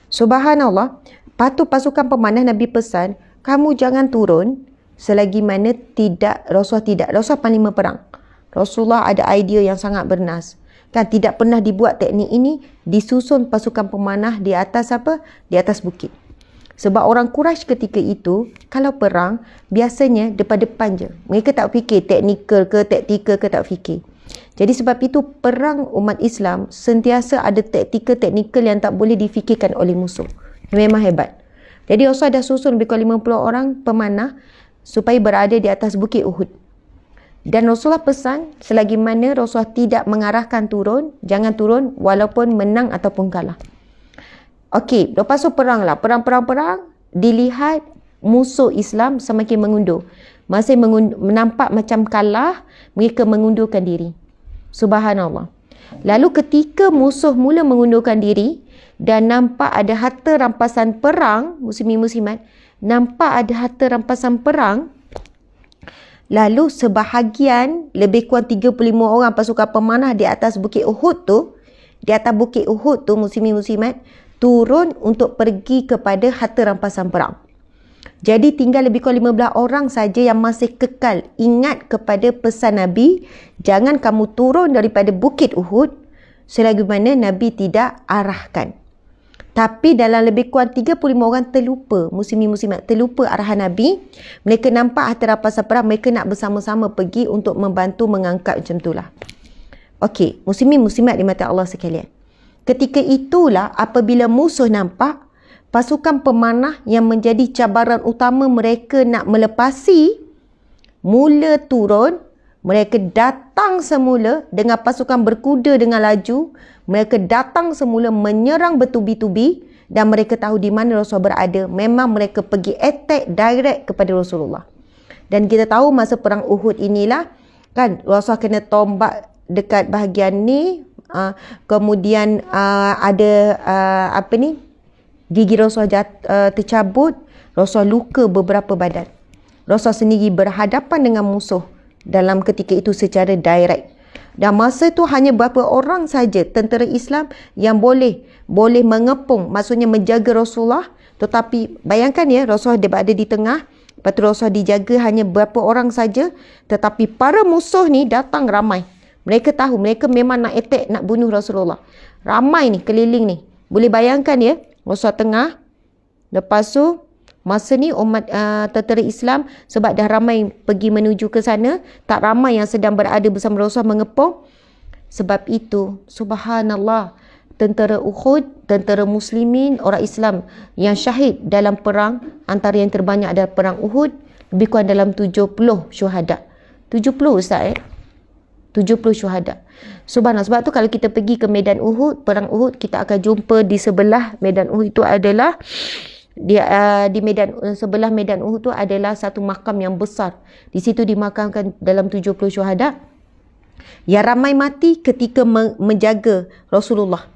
subhanallah, pasukan pemanah Nabi pesan, kamu jangan turun selagi mana Rasulullah panglima perang. Rasulullah ada idea yang sangat bernas. Kan tidak pernah dibuat teknik ini, disusun pasukan pemanah di atas apa? Di atas bukit. Sebab orang Quraisy ketika itu, kalau perang, biasanya depan-depan je. Mereka tak fikir taktikal ke tak fikir. Jadi sebab itu perang umat Islam sentiasa ada taktikal yang tak boleh difikirkan oleh musuh. Memang hebat. Jadi Rasulullah dah susun lebih kurang 50 orang pemanah supaya berada di atas bukit Uhud. Dan Rasulullah pesan, selagi mana Rasulullah tidak mengarahkan turun, jangan turun walaupun menang ataupun kalah. Okey, lepas tu perang, dilihat musuh Islam semakin mengundur. Masih nampak macam kalah, mereka mengundurkan diri. Subhanallah. Lalu ketika musuh mula mengundurkan diri dan nampak ada harta rampasan perang, muslimin muslimat, lalu sebahagian lebih kurang 35 orang pasukan pemanah di atas bukit Uhud tu, muslimin muslimat, turun untuk pergi kepada harta rampasan perang. Jadi tinggal lebih kurang 15 orang saja yang masih kekal ingat kepada pesan Nabi, jangan kamu turun daripada bukit Uhud selagi mana Nabi tidak arahkan. Tapi dalam lebih kurang 35 orang terlupa, muslimin muslimat, terlupa arahan Nabi. Mereka nampak harta rampasan perang, mereka nak bersama-sama pergi untuk membantu mengangkat, macam itulah. Okey, muslimin muslimat dimata Allah sekalian. Ketika itulah apabila musuh nampak pasukan pemanah yang menjadi cabaran utama mereka nak melepasi, mula turun, mereka datang semula dengan pasukan berkuda dengan laju, mereka datang semula menyerang bertubi-tubi dan mereka tahu di mana Rasulullah berada. Memang mereka pergi attack direct kepada Rasulullah. Dan kita tahu masa perang Uhud inilah kan Rasulullah kena tombak dekat bahagian ni, kemudian ada gigi Rasulullah tercabut, Rasulullah luka beberapa badan. Rasulullah sendiri berhadapan dengan musuh dalam ketika itu secara direct. Dan masa itu hanya beberapa orang saja tentera Islam yang boleh mengepung, maksudnya menjaga Rasulullah. Tetapi bayangkan ya, Rasulullah berada di tengah, lepas tu Rasulullah dijaga hanya beberapa orang saja, tetapi para musuh ni datang ramai. Mereka tahu, mereka memang nak attack, nak bunuh Rasulullah. Ramai ni, keliling ni. Boleh bayangkan ya, Rasulullah tengah. Lepas tu, masa ni umat tentera Islam, sebab dah ramai pergi menuju ke sana, tak ramai yang sedang berada bersama Rasulullah mengepung. Sebab itu, subhanallah, tentera Uhud, tentera muslimin, orang Islam yang syahid dalam perang, antara yang terbanyak adalah perang Uhud, lebih kurang dalam 70 syuhada. 70 Ustaz 70 syuhada. Subhanallah. Sebab tu kalau kita pergi ke medan Uhud, perang Uhud, kita akan jumpa di sebelah medan Uhud itu adalah di sebelah medan Uhud tu adalah satu makam yang besar. Di situ dimakamkan dalam 70 syuhada yang ramai mati ketika menjaga Rasulullah.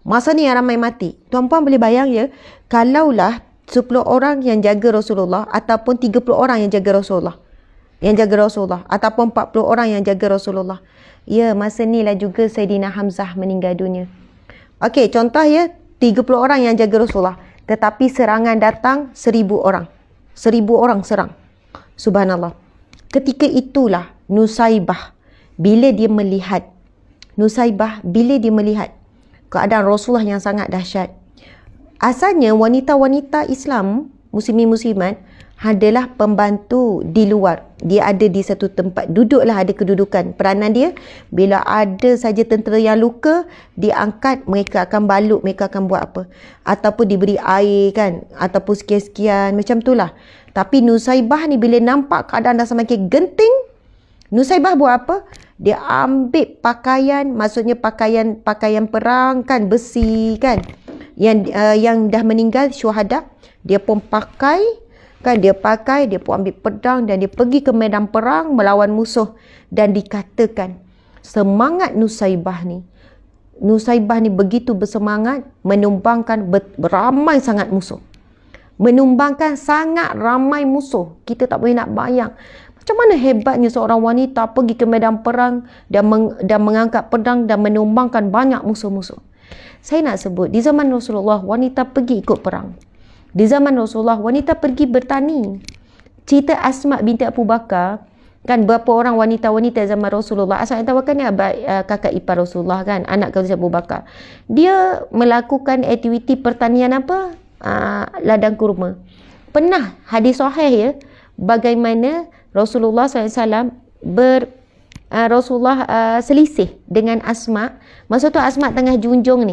Masa ni yang ramai mati. Tuan-puan boleh bayang ya, kalaulah 10 orang yang jaga Rasulullah ataupun 30 orang yang jaga Rasulullah, ataupun 40 orang yang jaga Rasulullah. Ya, masa ni lah juga Sayyidina Hamzah meninggal dunia. Okey, contoh ya, 30 orang yang jaga Rasulullah, tetapi serangan datang 1000 orang. 1000 orang serang. Subhanallah. Ketika itulah Nusaibah bila dia melihat keadaan Rasulullah yang sangat dahsyat. Asalnya wanita-wanita Islam muslimin-muslimat adalah pembantu di luar. Dia ada di satu tempat, duduklah, ada kedudukan. Peranan dia, bila ada saja tentera yang luka, diangkat, mereka akan balut, mereka akan buat apa. Ataupun diberi air kan, ataupun sekian-sekian, macam itulah. Tapi Nusaibah ni bila nampak keadaan dah semakin genting, Nusaibah buat apa? Dia ambil pakaian, maksudnya pakaian perang kan, besi kan, yang dah meninggal syuhada, dia pun pakai kan, dia pun ambil pedang dan dia pergi ke medan perang melawan musuh. Dan dikatakan semangat Nusaibah ni begitu bersemangat, menumbangkan beramai sangat musuh, menumbangkan sangat ramai musuh. Kita tak boleh nak bayang macam mana hebatnya seorang wanita pergi ke medan perang dan mengangkat pedang dan menumbangkan banyak musuh-musuh. Saya nak sebut, di zaman Rasulullah, wanita pergi ikut perang. Di zaman Rasulullah, wanita pergi bertani. Cerita Asma binti Abu Bakar, kan, berapa orang wanita-wanita zaman Rasulullah. Asma binti Abu Bakar ni kakak ipar Rasulullah kan, anak Khadijah Abu Bakar. Dia melakukan aktiviti pertanian apa? Ladang kurma. Pernah hadis sahih ya, bagaimana Rasulullah SAW Rasulullah selisih dengan Asma. Masa tu Asma tengah junjung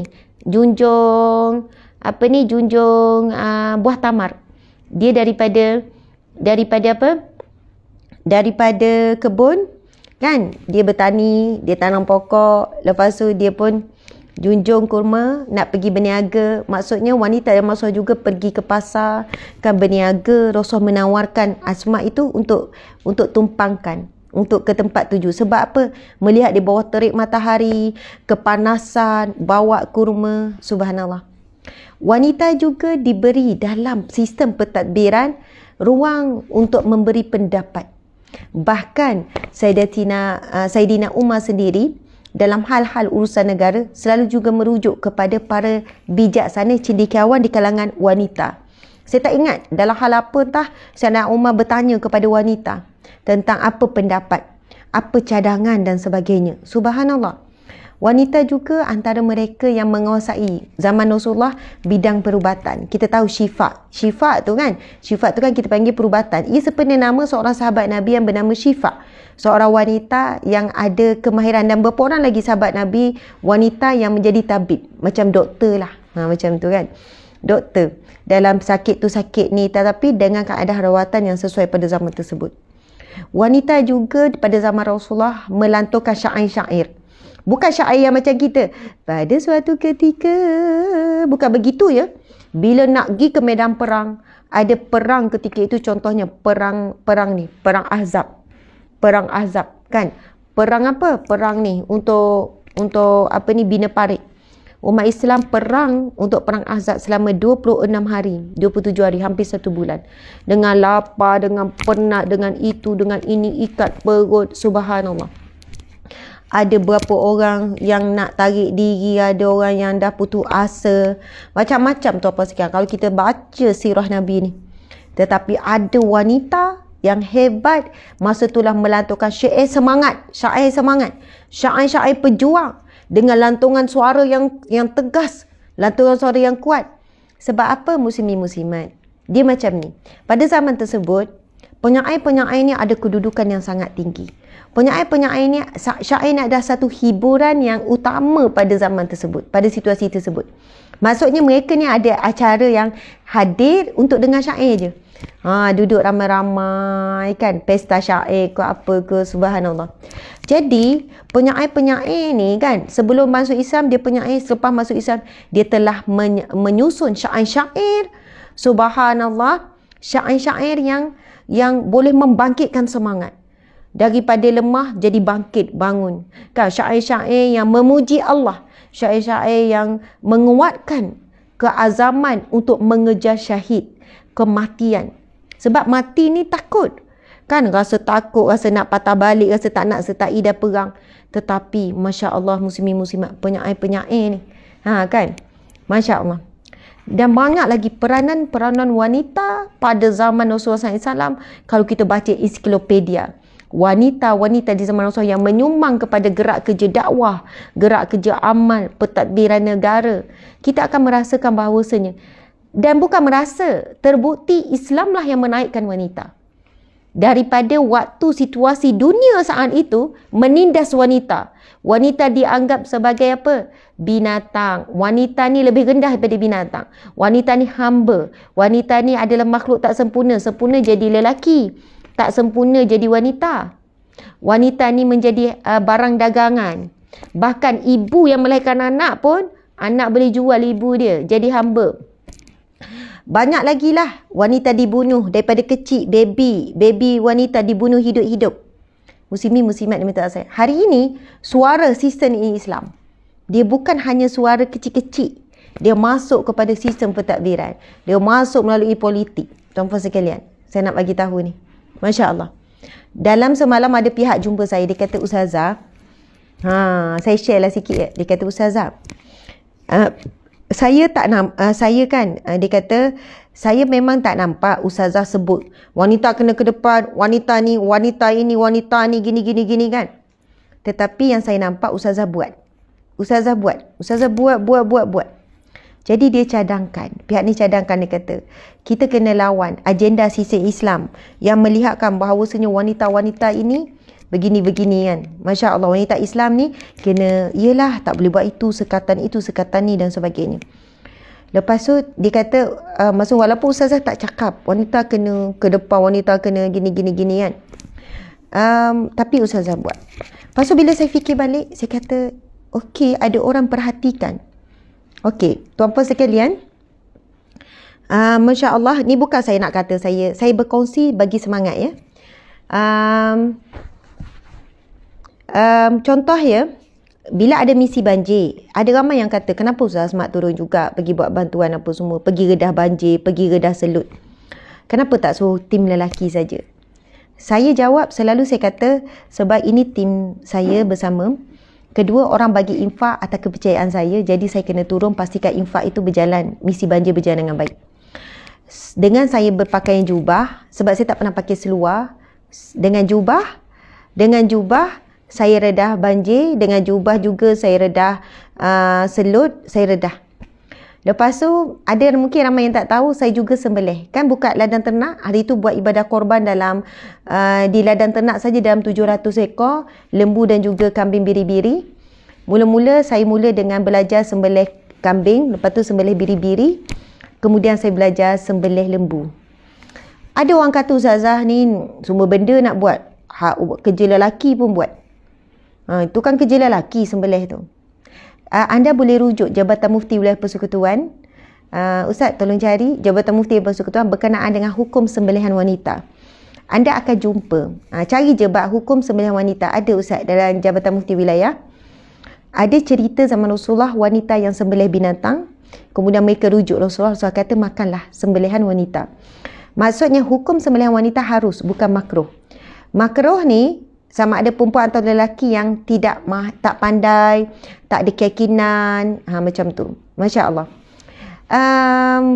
buah tamar. Dia daripada apa? Daripada kebun kan, dia bertani, dia tanam pokok, lepas tu dia pun junjung kurma, nak pergi berniaga. Maksudnya wanita yang Rasul juga pergi ke pasar kan, berniaga. Rasul menawarkan Asma itu untuk tumpangkan, untuk ke tempat tuju. Sebab apa? Melihat di bawah terik matahari, kepanasan, bawa kurma. Subhanallah. Wanita juga diberi dalam sistem pentadbiran ruang untuk memberi pendapat. Bahkan Sayyidina Umar sendiri dalam hal-hal urusan negara selalu juga merujuk kepada para bijaksana cendekiawan di kalangan wanita. Saya tak ingat dalam hal apa entah Sayyidina Umar bertanya kepada wanita tentang apa pendapat, apa cadangan dan sebagainya. Subhanallah. Wanita juga antara mereka yang menguasai zaman Rasulullah bidang perubatan. Kita tahu Syifa. Syifa tu kan kita panggil perubatan. Ia sebenarnya nama seorang sahabat Nabi yang bernama Syifa. Seorang wanita yang ada kemahiran, dan berapa orang lagi sahabat Nabi wanita yang menjadi tabib, macam doktor lah. Macam tu kan. Doktor. Dalam sakit tu sakit ni, tetapi dengan keadaan rawatan yang sesuai pada zaman tersebut. Wanita juga pada zaman Rasulullah melanturkan syair-syair. Bukan syair yang macam kita. Pada suatu ketika. Bukan begitu ya. Bila nak pergi ke medan perang. Ada perang ketika itu, contohnya perang Ahzab. Perang Ahzab kan. Perang apa? Perang ni untuk apa ni, bina parit. Umat Islam perang untuk perang Ahzab selama 26 hari, 27 hari, hampir 1 bulan. Dengan lapar, dengan penat, dengan itu, dengan ini, ikat perut. Subhanallah. Ada berapa orang yang nak tarik diri, ada orang yang dah putus asa. Macam-macam tu apa sekarang kalau kita baca sirah Nabi ni. Tetapi ada wanita yang hebat, masa itulah melanturkan syair semangat, syair pejuang dengan lantungan suara yang tegas, lantungan suara yang kuat. Sebab apa muslimin-muslimat? Dia macam ni. Pada zaman tersebut, penyair-penyair ni ada kedudukan yang sangat tinggi. Penyair-penyair ni, syair ni adalah satu hiburan yang utama pada zaman tersebut, pada situasi tersebut. Maksudnya mereka ni ada acara yang hadir untuk dengar syair je. Duduk ramai-ramai kan, pesta syair ke apa ke, subhanallah. Jadi penyair-penyair ni kan, sebelum masuk Islam dia penyair, selepas masuk Islam dia telah menyusun syair-syair, subhanallah, syair-syair yang boleh membangkitkan semangat. Daripada lemah jadi bangkit, bangun. Kan, syair-syair yang memuji Allah, syair-syair yang menguatkan keazaman untuk mengejar syahid, kematian. Sebab mati ni takut. Kan, rasa takut, rasa nak patah balik, rasa tak nak sertai dah perang. Tetapi Masya Allah muslimin-muslimat, penyair-penyair ni. Kan, Masya Allah. Dan banyak lagi peranan-peranan wanita pada zaman Rasulullah SAW. Kalau kita baca ensiklopedia, wanita-wanita di zaman Rasulullah yang menyumbang kepada gerak kerja dakwah, gerak kerja amal, pentadbiran negara, kita akan merasakan bahawasanya Dan bukan merasa, terbukti Islamlah yang menaikkan wanita. Daripada waktu situasi dunia saat itu menindas wanita. Wanita dianggap sebagai apa? Binatang. Wanita ni lebih rendah daripada binatang. Wanita ni hamba. Wanita ni adalah makhluk tak sempurna. Sempurna jadi lelaki. Tak sempurna jadi wanita. Wanita ni menjadi barang dagangan. Bahkan ibu yang melahirkan anak pun, anak boleh jual ibu dia jadi hamba. Banyak lagi lah wanita dibunuh daripada kecil, baby wanita dibunuh hidup-hidup. Muslimin muslimat yang minta saya. Hari ini suara sistem ini Islam. Dia bukan hanya suara kecil-kecil. Dia masuk kepada sistem pentadbiran. Dia masuk melalui politik. Tuan-tuan sekalian, saya nak bagi tahu ni. Masya-Allah. Dalam semalam ada pihak jumpa saya, dia kata Ustazah, saya share lah sikit ya. Dia kata Ustazah, saya dia kata saya memang tak nampak Ustazah sebut wanita kena ke depan, wanita ni, wanita ini, wanita ni gini kan. Tetapi yang saya nampak Ustazah buat. Ustazah buat. Jadi dia cadangkan, pihak ni cadangkan, dia kata kita kena lawan agenda sistem Islam yang melihatkan bahawasanya wanita-wanita ini begini-begini kan. Masya Allah, wanita Islam ni kena, yelah tak boleh buat itu, sekatan ni dan sebagainya. Lepas tu dia kata, maksud walaupun Ustazah tak cakap wanita kena ke depan, wanita kena gini kan. Tapi Ustazah buat. Lepas tu bila saya fikir balik, saya kata, okey, ada orang perhatikan. Okey, tuan-puan sekalian, Masya Allah, ni bukan saya nak kata saya berkongsi bagi semangat ya. Contoh ya, bila ada misi banjir, ada ramai yang kata kenapa Ustaz Asmat turun juga pergi buat bantuan apa semua, pergi redah banjir, pergi redah selut, kenapa tak suruh tim lelaki saja? Saya jawab, selalu saya kata sebab ini tim saya bersama. Kedua, orang bagi infak atas kepercayaan saya, jadi saya kena turun pastikan infak itu berjalan, misi banjir berjalan dengan baik. Dengan saya berpakaian jubah, sebab saya tak pernah pakai seluar, dengan jubah saya redah banjir, dengan jubah juga saya redah selut, saya redah. Lepas tu ada mungkin ramai yang tak tahu, saya juga sembelih. Kan buka ladang ternak, hari tu buat ibadah korban dalam di ladang ternak saja dalam 700 ekor lembu dan juga kambing biri-biri. Mula-mula saya mula dengan belajar sembelih kambing, lepas tu sembelih biri-biri, kemudian saya belajar sembelih lembu. Ada orang kata Ustazah ni semua benda nak buat, kerja lelaki pun buat. Itu kan kerja lelaki sembelih tu. Anda boleh rujuk Jabatan Mufti Wilayah Persekutuan. Ustaz tolong cari Jabatan Mufti Wilayah Persekutuan berkenaan dengan hukum sembelihan wanita. Anda akan jumpa. Cari je bab hukum sembelihan wanita. Ada Ustaz dalam Jabatan Mufti Wilayah. Ada cerita zaman Rasulullah wanita yang sembelih binatang. Kemudian mereka rujuk Rasulullah kata makanlah sembelihan wanita. Maksudnya hukum sembelihan wanita harus, bukan makruh. Makruh ni sama ada perempuan atau lelaki yang tak pandai, tak ada keyakinan, macam tu. Masya Allah.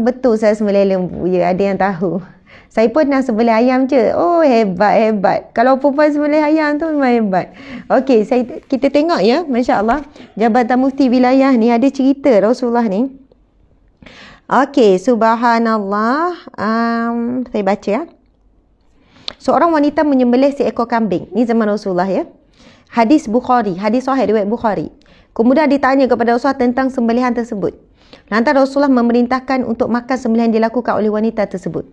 Betul saya sembelih lembu. Ya, ada yang tahu. Saya pun nak sembelih ayam je. Oh, hebat. Kalau perempuan sembelih ayam tu memang hebat. Okey, kita tengok ya, Masya Allah. Jabatan Mufti Wilayah ni ada cerita Rasulullah ni. Okey, subhanallah. Saya baca ya. Seorang wanita menyembelih seekor kambing. Ni zaman Rasulullah ya. Hadis Bukhari, hadis sahih riwayat Bukhari. Kemudian ditanya kepada Rasulullah tentang sembelihan tersebut. Lantas Rasulullah memerintahkan untuk makan sembelihan dilakukan oleh wanita tersebut.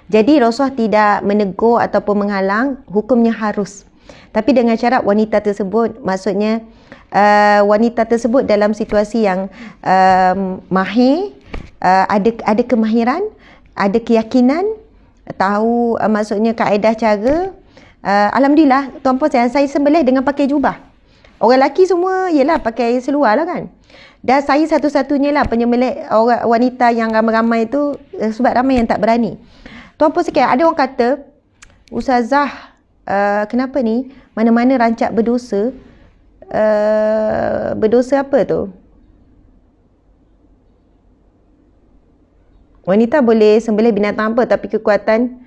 Jadi Rasulullah tidak menegur ataupun menghalang, hukumnya harus. Tapi dengan syarat wanita tersebut, maksudnya wanita tersebut dalam situasi yang mahir, ada kemahiran, ada keyakinan, tahu maksudnya kaedah cara. Alhamdulillah tuan-puan saya sembelih dengan pakai jubah. Orang lelaki semua yelah pakai seluar lah kan. Dan saya satu-satunya lah penyembelih orang wanita yang ramai-ramai itu, sebab ramai yang tak berani. Tuan-puan sekalian, ada orang kata Ustazah kenapa ni mana-mana rancak berdosa, berdosa apa tu? Wanita boleh sembelih binatang apa tapi kekuatan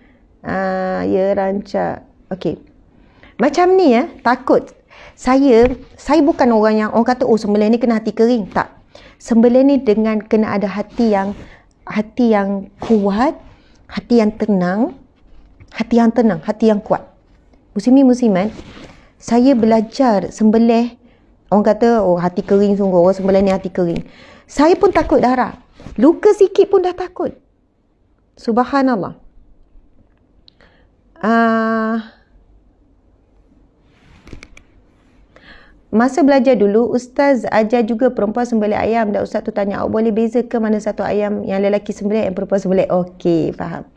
ya rancak. Okey. Macam ni ya, takut. Saya bukan orang yang orang kata oh sembelih ni kena hati kering. Tak. Sembelih ni dengan kena ada hati yang hati yang kuat, hati yang tenang, hati yang kuat. Muslimin-muslimat, saya belajar sembelih. Orang kata, oh hati kering sungguh, orang sembelih ni hati kering. Saya pun takut darah. Luka sikit pun dah takut. Subhanallah. Masa belajar dulu, Ustaz ajar juga perempuan sembelih ayam. Dan Ustaz tu tanya, boleh beza ke mana satu ayam yang lelaki sembelih, yang perempuan sembelih? Okey, faham.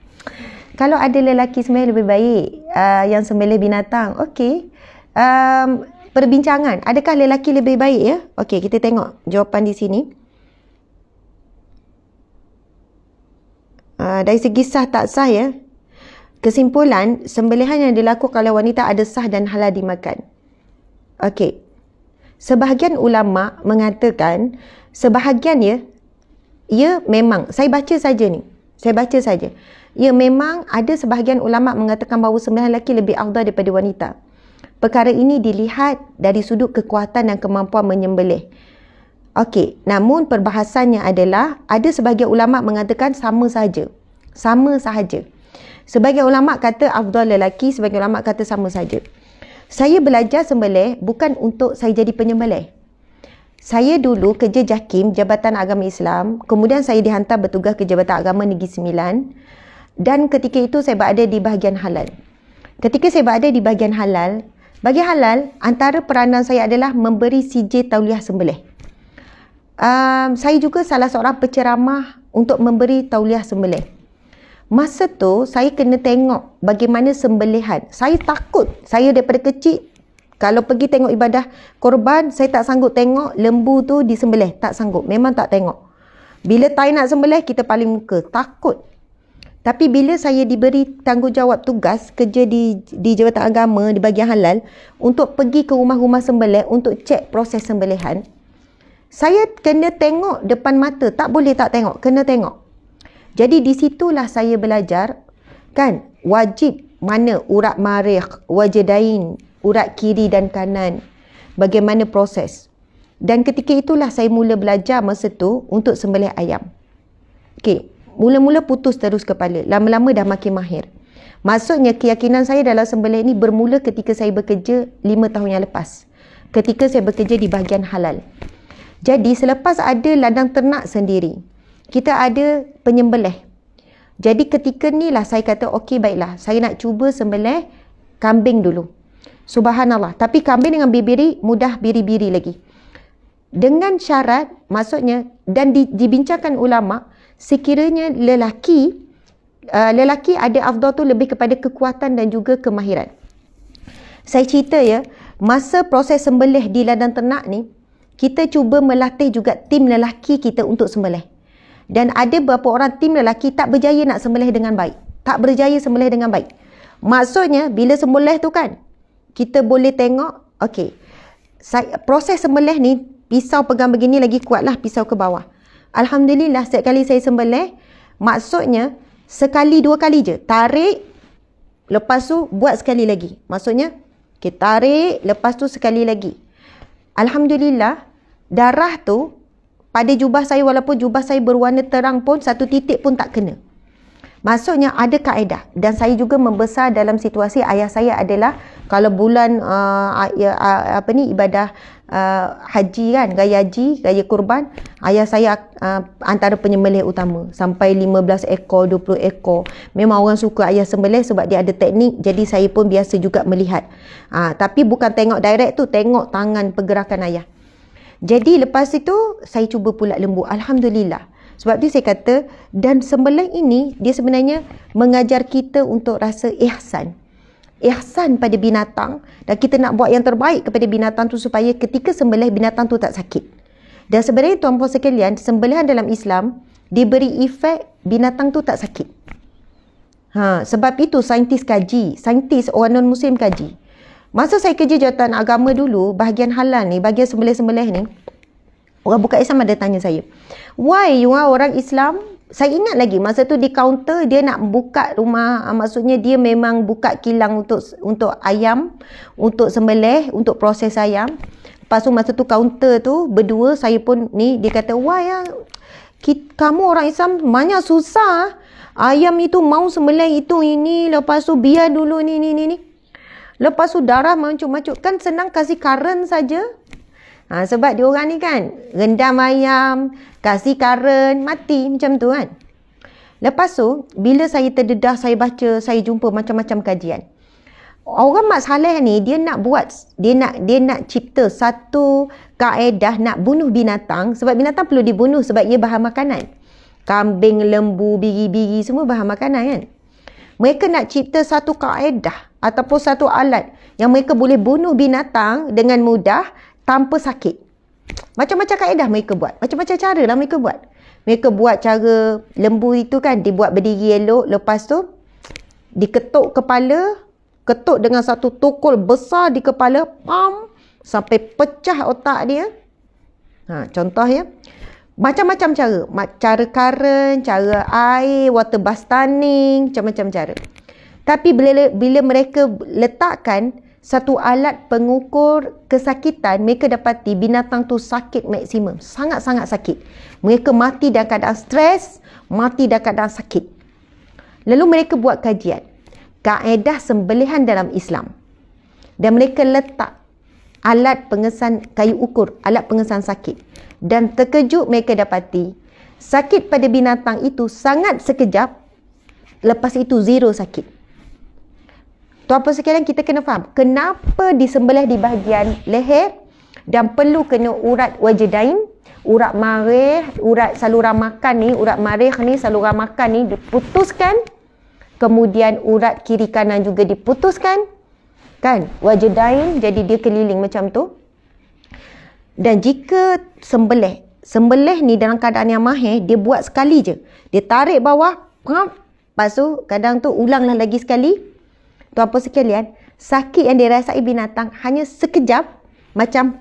Kalau ada lelaki sembelih lebih baik, yang sembelih binatang, okey. Perbincangan, adakah lelaki lebih baik ya? Okey, kita tengok jawapan di sini. Dari segi sah tak sah ya. Kesimpulan, sembelihan yang dilakukan oleh wanita ada sah dan halal dimakan. Okey. Sebahagian ulama mengatakan, sebahagian ya memang, saya baca saja ni. Ya memang ada sebahagian ulama mengatakan bahawa sembelihan lelaki lebih afdal daripada wanita. Perkara ini dilihat dari sudut kekuatan dan kemampuan menyembelih. Okey, namun perbahasannya adalah ada sebahagian ulama mengatakan sama sahaja. Sebahagian ulama kata afdal lelaki, sebahagian ulama kata sama saja. Saya belajar sembelih bukan untuk saya jadi penyembelih. Saya dulu kerja JAKIM, Jabatan Agama Islam, kemudian saya dihantar bertugas ke Jabatan Agama Negeri Sembilan, dan ketika itu saya berada di bahagian halal. Ketika saya berada di bahagian halal, bahagian halal, antara peranan saya adalah memberi CJ tauliah sembelih. Saya juga salah seorang penceramah untuk memberi tauliah sembelih. Masa tu, saya kena tengok bagaimana sembelihan. Saya takut. Saya daripada kecil, kalau pergi tengok ibadah korban, saya tak sanggup tengok lembu tu disembelih. Tak sanggup. Memang tak tengok. Bila tai nak sembelih, kita paling muka. Takut. Tapi bila saya diberi tanggungjawab tugas kerja di Jabatan Agama di bahagian halal untuk pergi ke rumah-rumah sembelih untuk cek proses sembelihan, saya kena tengok depan mata. Tak boleh tak tengok. Kena tengok. Jadi di situlah saya belajar kan wajib mana urat marikh, wajdain, urat kiri dan kanan, bagaimana proses. Dan ketika itulah saya mula belajar masa tu untuk sembelih ayam. Okey, mula-mula putus terus kepala, lama-lama dah makin mahir. Maksudnya keyakinan saya dalam sembelih ini bermula ketika saya bekerja 5 tahun yang lepas. Ketika saya bekerja di bahagian halal. Jadi selepas ada ladang ternak sendiri, kita ada penyembelih. Jadi ketika ni lah saya kata, okey baiklah, saya nak cuba sembelih kambing dulu. Subhanallah. Tapi kambing dengan biri mudah biri-biri lagi. Dengan syarat, maksudnya, dan dibincangkan ulama, sekiranya lelaki ada afdal tu lebih kepada kekuatan dan juga kemahiran. Saya cerita ya, masa proses sembelih di ladang ternak ni, kita cuba melatih juga tim lelaki kita untuk sembelih. Dan ada beberapa orang tim lelaki tak berjaya nak sembelih dengan baik. Tak berjaya sembelih dengan baik. Maksudnya, bila sembelih tu kan, kita boleh tengok, okey, proses sembelih ni, pisau pegang begini lagi kuatlah pisau ke bawah. Alhamdulillah, setiap kali saya sembelih, maksudnya, sekali, 2 kali je. Tarik, lepas tu buat sekali lagi. Maksudnya, kita tarik, lepas tu sekali lagi. Alhamdulillah, darah tu, pada jubah saya, walaupun jubah saya berwarna terang pun, satu titik pun tak kena. Maksudnya ada kaedah. Dan saya juga membesar dalam situasi ayah saya adalah, kalau bulan ibadah haji kan, gaya haji, gaya kurban, ayah saya antara penyembelih utama. Sampai 15 ekor, 20 ekor. Memang orang suka ayah sembelih sebab dia ada teknik. Jadi saya pun biasa juga melihat. Tapi bukan tengok direct tu, tengok tangan pergerakan ayah. Jadi lepas itu, saya cuba pula lembu. Alhamdulillah. Sebab tu saya kata, dan sembelih ini, dia sebenarnya mengajar kita untuk rasa ihsan. Ihsan pada binatang. Dan kita nak buat yang terbaik kepada binatang tu supaya ketika sembelih, binatang tu tak sakit. Dan sebenarnya tuan-puan sekalian, sembelihan dalam Islam, diberi efek binatang tu tak sakit. Sebab itu saintis kaji. Saintis orang non-Muslim kaji. Masa saya kerja Jabatan Agama dulu, bahagian halal ni, bahagian sembelih-sembelih ni, orang bukan Islam ada tanya saya, why you are orang Islam? Saya ingat lagi, masa tu di kaunter, dia nak buka rumah, maksudnya dia memang buka kilang untuk ayam, untuk sembelih, untuk proses ayam. Lepas tu masa tu kaunter tu, berdua, saya pun ni, dia kata, why kamu orang Islam banyak susah. Ayam itu mau sembelih itu ini, lepas tu biar dulu ni. Lepas tu darah mancuk-mancuk. Kan senang kasih karen saja. Sebab diorang ni kan rendam ayam, kasih karen, mati macam tu kan. Lepas tu bila saya terdedah, saya baca, saya jumpa macam-macam kajian. Orang Mat Saleh ni dia nak cipta satu kaedah nak bunuh binatang, sebab binatang perlu dibunuh sebab ia bahan makanan. Kambing, lembu, biri-biri semua bahan makanan kan. Mereka nak cipta satu kaedah ataupun satu alat yang mereka boleh bunuh binatang dengan mudah tanpa sakit. Macam-macam kaedah mereka buat. Macam-macam cara lah mereka buat. Mereka buat cara lembu itu kan dibuat berdiri elok, lepas tu diketuk kepala, ketuk dengan satu tukul besar di kepala, pam, sampai pecah otak dia. Contoh ya. Macam-macam cara. Cara karen, cara air, water bath stunning, macam-macam cara. Tapi bila mereka letakkan satu alat pengukur kesakitan, mereka dapati binatang tu sakit maksimum. Sangat-sangat sakit. Mereka mati dalam keadaan stres, mati dalam keadaan sakit. Lalu mereka buat kajian. Kaedah sembelihan dalam Islam. Dan mereka letak alat pengesan kayu ukur, alat pengesan sakit. Dan terkejut mereka dapati sakit pada binatang itu sangat sekejap, lepas itu zero sakit. Tuan-puan sekalian, kita kena faham kenapa disembelih di bahagian leher dan perlu kena urat wajdain, urat marih, urat saluran makan ni, urat marih ni, saluran makan ni diputuskan, kemudian urat kiri kanan juga diputuskan kan, wajdain, jadi dia keliling macam tu. Dan jika sembelih ni dalam keadaan yang mahir, dia buat sekali je. Dia tarik bawah, lepas tu kadang tu ulanglah lagi sekali. Tuan-puan sekalian, sakit yang dirasai binatang hanya sekejap, macam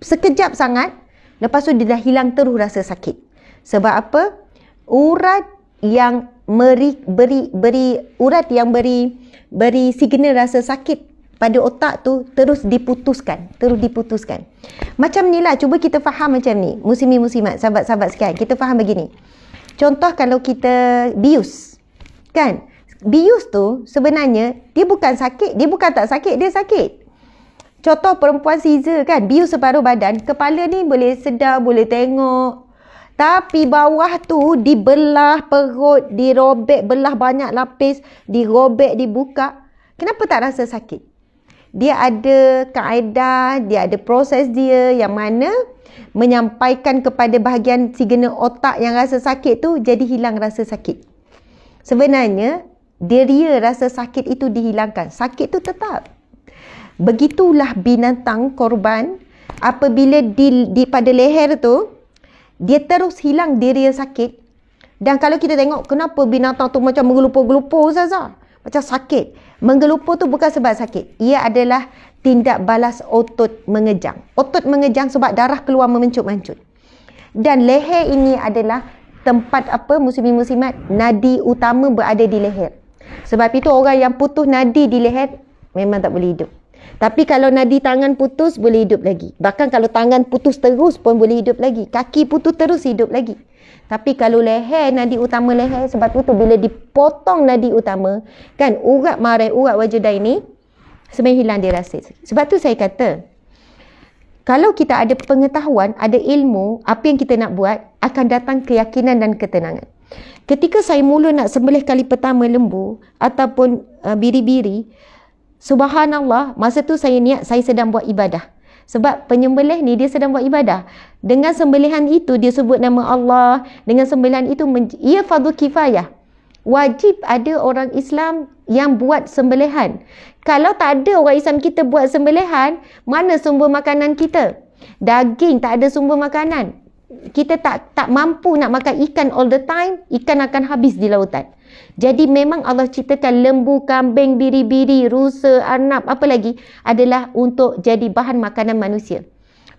sekejap sangat, lepas tu dia dah hilang terus rasa sakit. Sebab apa? Urat yang beri signal rasa sakit pada otak tu terus diputuskan. Macam ni lah, cuba kita faham macam ni. Muslimin-muslimat, sahabat-sahabat sekalian, kita faham begini. Contoh kalau kita bius, kan? Bius tu sebenarnya dia bukan sakit, dia bukan tak sakit, dia sakit. Contoh perempuan Caesar kan, bius separuh badan, kepala ni boleh sedar, boleh tengok. Tapi bawah tu dibelah perut, dirobek, belah banyak lapis, dirobek, dibuka. Kenapa tak rasa sakit? Dia ada kaedah, dia ada proses dia yang mana menyampaikan kepada bahagian signal otak yang rasa sakit tu jadi hilang rasa sakit. Sebenarnya, deria rasa sakit itu dihilangkan. Sakit tu tetap. Begitulah binatang korban, apabila pada leher tu, dia terus hilang deria sakit. Dan kalau kita tengok kenapa binatang tu macam menggelupur-gelupur, Ustazah? Macam sakit. Menggelupur tu bukan sebab sakit. Ia adalah tindak balas otot mengejang. Otot mengejang sebab darah keluar memencut-mancut. Dan leher ini adalah tempat apa, muslimin-muslimat? Nadi utama berada di leher. Sebab itu orang yang putus nadi di leher memang tak boleh hidup. Tapi kalau nadi tangan putus, boleh hidup lagi. Bahkan kalau tangan putus terus pun boleh hidup lagi. Kaki putus terus hidup lagi. Tapi kalau leher, nadi utama leher, sebab itu bila dipotong nadi utama, kan urat marih, urat wajdain ni sebenarnya hilang dia rasa. Sebab tu saya kata, kalau kita ada pengetahuan, ada ilmu, apa yang kita nak buat, akan datang keyakinan dan ketenangan. Ketika saya mula nak sembelih kali pertama lembu ataupun biri-biri, subhanallah, masa tu saya niat saya sedang buat ibadah. Sebab penyembelih ni dia sedang buat ibadah. Dengan sembelihan itu dia sebut nama Allah. Dengan sembelihan itu ia fardu kifayah. Wajib ada orang Islam yang buat sembelihan. Kalau tak ada orang Islam kita buat sembelihan, mana sumber makanan kita? Daging tak ada sumber makanan. Kita tak mampu nak makan ikan all the time, ikan akan habis di lautan. Jadi memang Allah ciptakan lembu, kambing, biri-biri, rusa, arnab, apa lagi adalah untuk jadi bahan makanan manusia.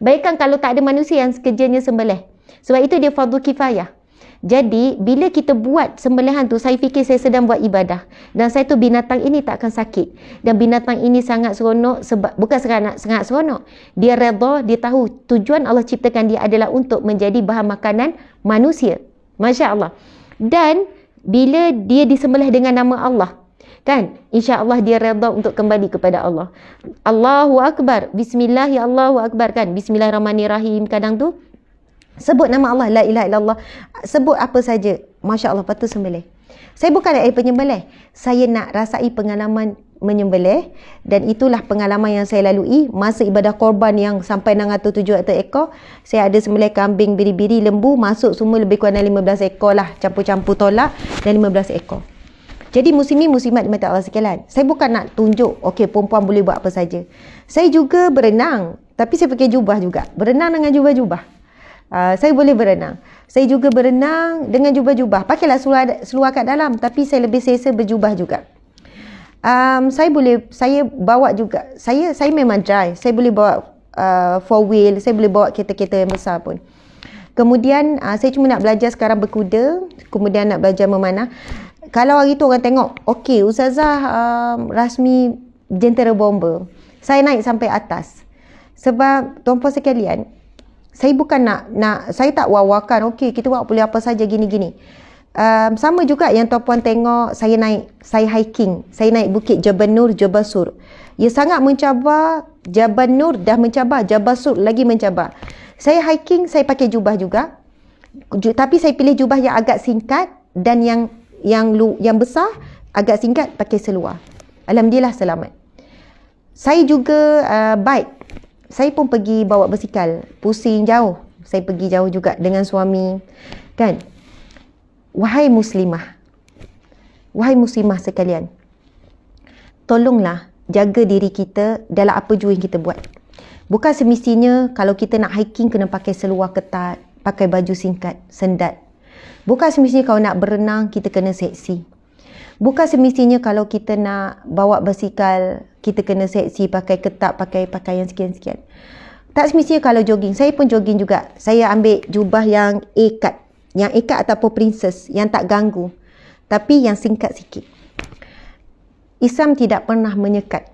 Bayangkan kalau tak ada manusia yang kerjanya sembelih. Sebab itu dia fardu kifayah. Jadi bila kita buat sembelihan tu, saya fikir saya sedang buat ibadah, dan saya tu binatang ini tak akan sakit, dan binatang ini sangat seronok, sebab bukan sangat seronok, dia redha, dia tahu tujuan Allah ciptakan dia adalah untuk menjadi bahan makanan manusia. Masya Allah. Dan bila dia disembelih dengan nama Allah, kan, insya-Allah dia redha untuk kembali kepada Allah. Allahu Akbar, Bismillah, ya Allahu Akbar, kan, Bismillahirrahmanirrahim. Kadang tu sebut nama Allah, la ilaha illallah, sebut apa saja, Masya Allah, patut sembelih. Saya bukan nak penyembelih, saya nak rasai pengalaman menyembelih, dan itulah pengalaman yang saya lalui masa ibadah korban yang sampai 607 ekor. Saya ada sembelih kambing, biri-biri, lembu, masuk semua lebih kurang 15 ekor lah, campur-campur tolak, dan 15 ekor. Jadi muslimin muslimat dimati Allah sekalian, saya bukan nak tunjuk okey perempuan boleh buat apa saja. Saya juga berenang, tapi saya pakai jubah juga, berenang dengan jubah-jubah. Saya boleh berenang. Saya juga berenang dengan jubah-jubah. Pakailah seluar kat dalam, tapi saya lebih selesa berjubah juga. Saya bawa juga. Saya memang drive. Saya boleh bawa 4-wheel, saya boleh bawa kereta-kereta yang besar pun. Kemudian saya cuma nak belajar sekarang berkuda, kemudian nak belajar memanah. Kalau hari tu orang tengok, okey Ustazah rasmi jentera bomber, saya naik sampai atas. Sebab tuan-puan sekalian, saya bukan nak saya tak wawakan, okey kita buat boleh apa saja gini-gini. Sama juga yang tuan-puan tengok saya hiking, saya naik bukit Jabal Nur, Jabal Sur. Ia sangat mencabar. Jabal Nur dah mencabar, Jabal Sur lagi mencabar. Saya hiking, saya pakai jubah juga. Tapi saya pilih jubah yang agak singkat, dan yang besar agak singkat pakai seluar. Alhamdulillah selamat. Saya juga bike. Saya pun pergi bawa basikal, pusing jauh. Saya pergi jauh juga dengan suami, kan. Wahai muslimah sekalian, tolonglah jaga diri kita dalam apa jua yang kita buat. Bukan semestinya kalau kita nak hiking kena pakai seluar ketat, pakai baju singkat, sendat. Bukan semestinya kalau nak berenang kita kena seksi. Bukan semestinya kalau kita nak bawa basikal kita kena seksi, pakai ketat, pakai pakaian sekian-sekian. Tak semestinya kalau jogging. Saya pun jogging juga. Saya ambil jubah yang A-cut. Yang A-cut ataupun princess, yang tak ganggu, tapi yang singkat sikit. Islam tidak pernah menyekat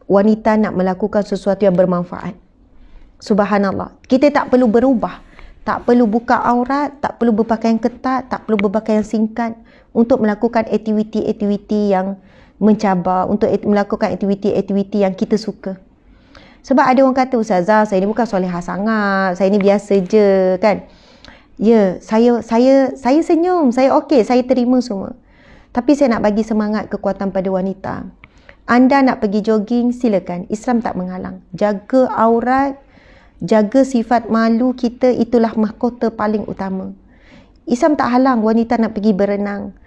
wanita nak melakukan sesuatu yang bermanfaat. Subhanallah. Kita tak perlu berubah, tak perlu buka aurat, tak perlu berpakaian ketat, tak perlu berpakaian singkat untuk melakukan aktiviti-aktiviti yang mencabar, untuk melakukan aktiviti-aktiviti yang kita suka. Sebab ada orang kata, Ustazah, saya ni bukan solehah sangat, saya ni biasa je, kan. Ya, saya senyum, saya okey, saya terima semua. Tapi saya nak bagi semangat, kekuatan pada wanita. Anda nak pergi jogging, silakan. Islam tak menghalang. Jaga aurat, jaga sifat malu kita, itulah mahkota paling utama. Islam tak halang wanita nak pergi berenang.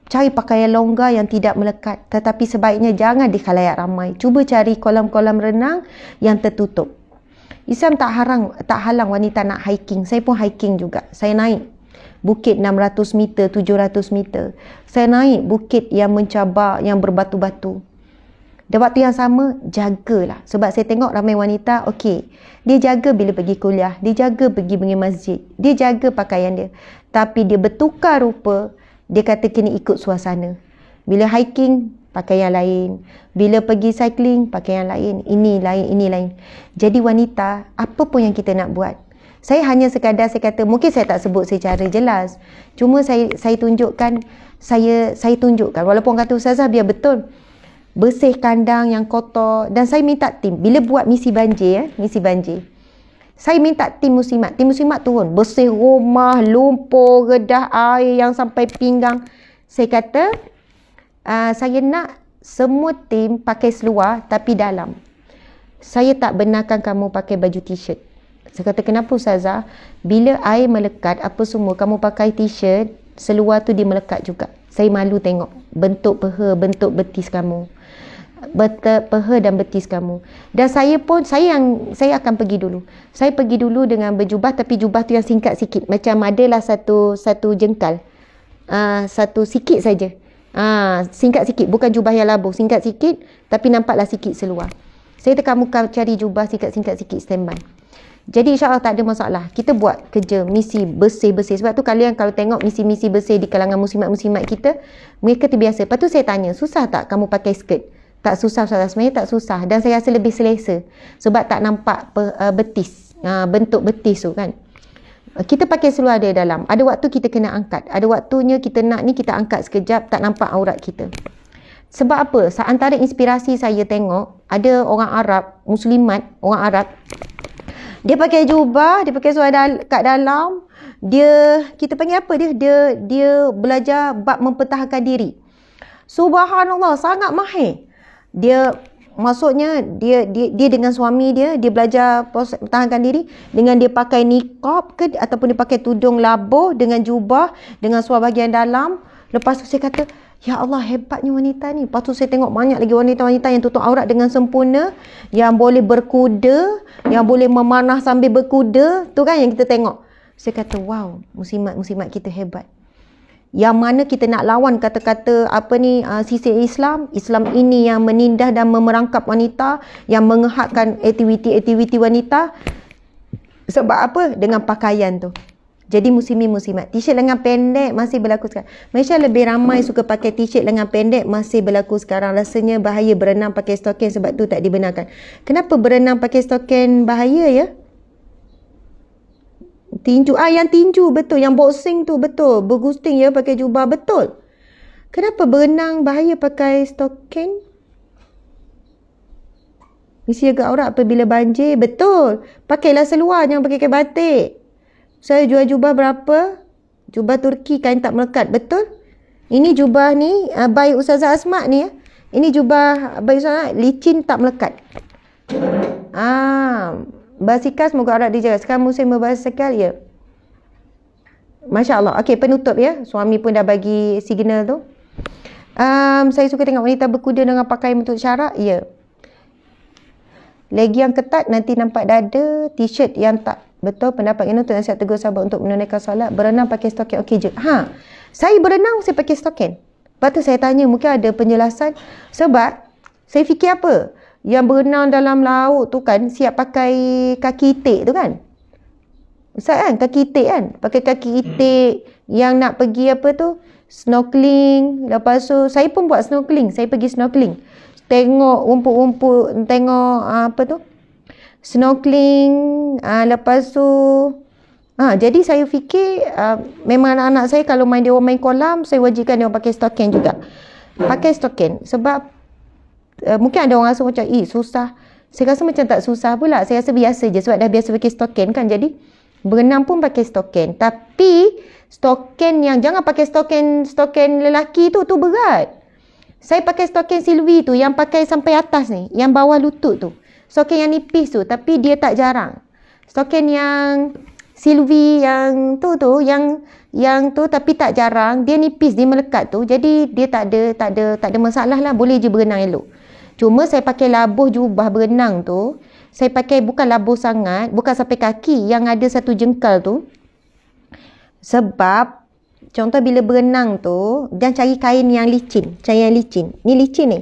Cari pakaian longgar yang tidak melekat, tetapi sebaiknya jangan di khalayak ramai. Cuba cari kolam-kolam renang yang tertutup. Islam tak halang wanita nak hiking. Saya pun hiking juga. Saya naik bukit 600 meter, 700 meter. Saya naik bukit yang mencabar, yang berbatu-batu. Dan waktu yang sama, jagalah. Sebab saya tengok ramai wanita, okey, dia jaga bila pergi kuliah, dia jaga pergi masjid, dia jaga pakaian dia. Tapi dia bertukar rupa, dia kata kena ikut suasana. Bila hiking, pakai yang lain. Bila pergi cycling, pakai yang lain. Ini lain, ini lain. Jadi wanita, apa pun yang kita nak buat. Saya hanya sekadar saya kata, mungkin saya tak sebut secara jelas. Cuma saya tunjukkan, saya tunjukkan. Walaupun kata Ustazah biar betul. Bersih kandang yang kotor. Dan saya minta tim. Bila buat misi banjir, misi banjir. Saya minta tim muslimat. Tim muslimat turun. Bersih rumah, lumpur, redah air yang sampai pinggang. Saya kata, saya nak semua tim pakai seluar tapi dalam. Saya tak benarkan kamu pakai baju t-shirt. Saya kata, kenapa Ustazah? Bila air melekat apa semua, kamu pakai t-shirt, seluar tu dia melekat juga. Saya malu tengok bentuk peha, bentuk betis kamu. Peha dan betis kamu. Dan saya pun, saya akan pergi dulu. Saya pergi dulu dengan berjubah, tapi jubah tu yang singkat sikit. Macam adalah satu jengkal. Satu sikit saja. Singkat sikit, bukan jubah yang labuh, singkat sikit tapi nampaklah sikit seluar. Saya kata kamu cari jubah singkat-singkat sikit, standby. Jadi insyaAllah tak ada masalah. Kita buat kerja misi bersih-bersih. Sebab tu kalian kalau tengok misi-misi bersih di kalangan muslimat-muslimat kita, mereka terbiasa. Lepas tu saya tanya, susah tak kamu pakai skirt? Tak susah Ustazah, sebenarnya tak susah. Dan saya rasa lebih selesa. Sebab tak nampak betis, bentuk betis tu kan. Kita pakai seluar dia dalam. Ada waktu kita kena angkat. Ada waktunya kita nak ni, kita angkat sekejap, tak nampak aurat kita. Sebab apa? Antara inspirasi saya tengok, ada orang Arab, muslimat, orang Arab, dia pakai jubah, dia pakai seluar kat dalam, kita panggil apa dia belajar bab mempertahankan diri. Subhanallah, sangat mahir. Maksudnya dia dengan suami dia belajar pertahankan diri dengan dia pakai niqab ke ataupun dia pakai tudung labuh dengan jubah dengan seluar bahagian dalam. Lepas tu saya kata, ya Allah, hebatnya wanita ni. Lepas tu saya tengok banyak lagi wanita-wanita yang tutup aurat dengan sempurna, yang boleh berkuda, yang boleh memanah sambil berkuda. Tu kan yang kita tengok. Saya kata, wow, muslimat-muslimat kita hebat. Yang mana kita nak lawan kata-kata sisi Islam ini yang menindah dan memerangkap wanita, yang mengehakkan aktiviti-aktiviti wanita. Sebab apa? Dengan pakaian tu. Jadi muslimat, t-shirt lengan pendek masih berlaku sekarang. Malaysia lebih ramai suka pakai t-shirt lengan pendek, masih berlaku sekarang. Rasanya bahaya berenang pakai stokin, sebab tu tak dibenarkan. Kenapa berenang pakai stokin bahaya ya? Tinju, yang tinju betul, yang boxing tu betul, bergusting ya pakai jubah betul. Kenapa berenang bahaya pakai stokin? Mesti jaga aurat apabila banjir, betul. Pakailah seluar, jangan pakai batik. Saya jual jubah berapa? Jubah Turki, kain tak melekat, betul. Ini jubah ni by Ustazah Asma ni ya. Ini jubah by Ustazah, licin tak melekat. Basikal semoga aurat dijaga. Sekarang musim berbasikal ya. Masya Allah. Okey, penutup ya. Suami pun dah bagi signal tu. Saya suka tengok wanita berkuda dengan pakaian bentuk syarak. Ya. Lagi yang ketat nanti nampak dada. T-shirt yang tak betul. Pendapat ini untuk nasihat tegur sahabat untuk menunaikan solat. Berenang pakai stokin okey je. Saya berenang saya pakai stokin. Lepas tu saya tanya, mungkin ada penjelasan. Sebab saya fikir apa? Yang berenang dalam laut tu kan siap pakai kaki itik tu kan. Ustaz kan kaki itik kan. Pakai kaki itik yang nak pergi snorkeling. Lepas tu saya pun buat snorkeling. Saya pergi snorkeling. Tengok rumput-rumput, tengok snorkeling. Lepas tu jadi saya fikir memang anak-anak saya kalau dia main kolam, saya wajibkan dia pakai stokin juga. Pakai stokin. Sebab mungkin ada orang rasa macam susah. Saya rasa macam tak susah pula. Saya rasa biasa je sebab dah biasa pakai stokin kan. Jadi berenang pun pakai stokin. Tapi stokin yang jangan pakai stokin lelaki tu berat. Saya pakai stokin Sylvie tu yang pakai sampai atas ni, yang bawah lutut tu. Stokin yang nipis tu tapi dia tak jarang. Stokin yang Sylvie yang tu yang tu tapi tak jarang, dia nipis, dia melekat tu. Jadi dia tak ada masalah lah, boleh je berenang elok. Cuma saya pakai labuh jubah berenang tu, saya pakai bukan labuh sangat, bukan sampai kaki, yang ada satu jengkal tu. Sebab contoh bila berenang tu, jangan cari kain yang licin. Ni licin ni.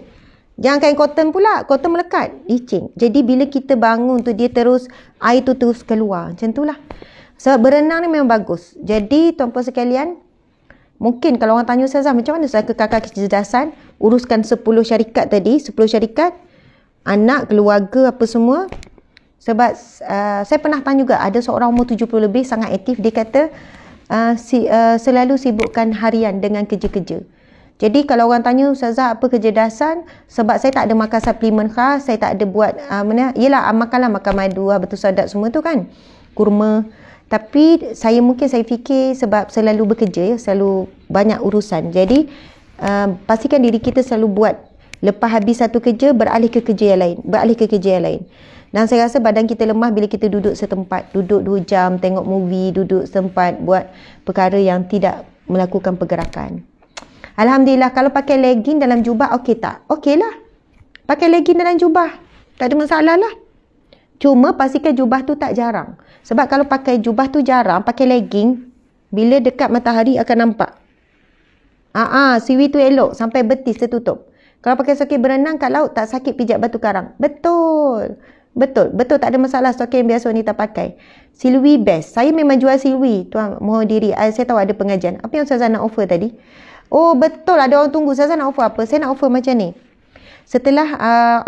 Jangan kain cotton pula, cotton melekat, licin. Jadi bila kita bangun tu, air tu terus keluar. Macam tu lah. Sebab berenang ni memang bagus. Jadi tuan-puan sekalian, mungkin kalau orang tanya Ustazah, macam mana saya kekal kecerdasan, uruskan 10 syarikat tadi, 10 syarikat, anak, keluarga, apa semua. Sebab saya pernah tanya juga, ada seorang umur 70 lebih, sangat aktif, dia kata selalu sibukkan harian dengan kerja-kerja. Jadi kalau orang tanya Ustazah apa kecerdasan, sebab saya tak ada makan suplemen khas, saya tak ada buat yelah makan madu, betul sadat semua tu kan, kurma. Tapi saya fikir sebab selalu bekerja ya, selalu banyak urusan. Jadi pastikan diri kita selalu buat, lepas habis satu kerja beralih ke kerja yang lain. Dan saya rasa badan kita lemah bila kita duduk setempat, duduk 2 jam tengok movie, duduk setempat buat perkara yang tidak melakukan pergerakan. Alhamdulillah, kalau pakai legging dalam jubah okey tak? Okey lah. Pakai legging dalam jubah, tak ada masalah lah. Cuma pastikan jubah tu tak jarang. Sebab kalau pakai jubah tu jarang, pakai legging, bila dekat matahari akan nampak. Siwi tu elok sampai betis tertutup. Kalau pakai stokin berenang kat laut tak sakit pijak batu karang. Betul. Betul, betul, tak ada masalah. Stokin yang biasa wanita pakai. Silwi best. Saya memang jual silwi, tuan mohon diri. Saya tahu ada pengajian. Apa yang Ustazah nak offer tadi? Oh betul, ada orang tunggu. Ustazah nak offer apa? Saya nak offer macam ni. Setelah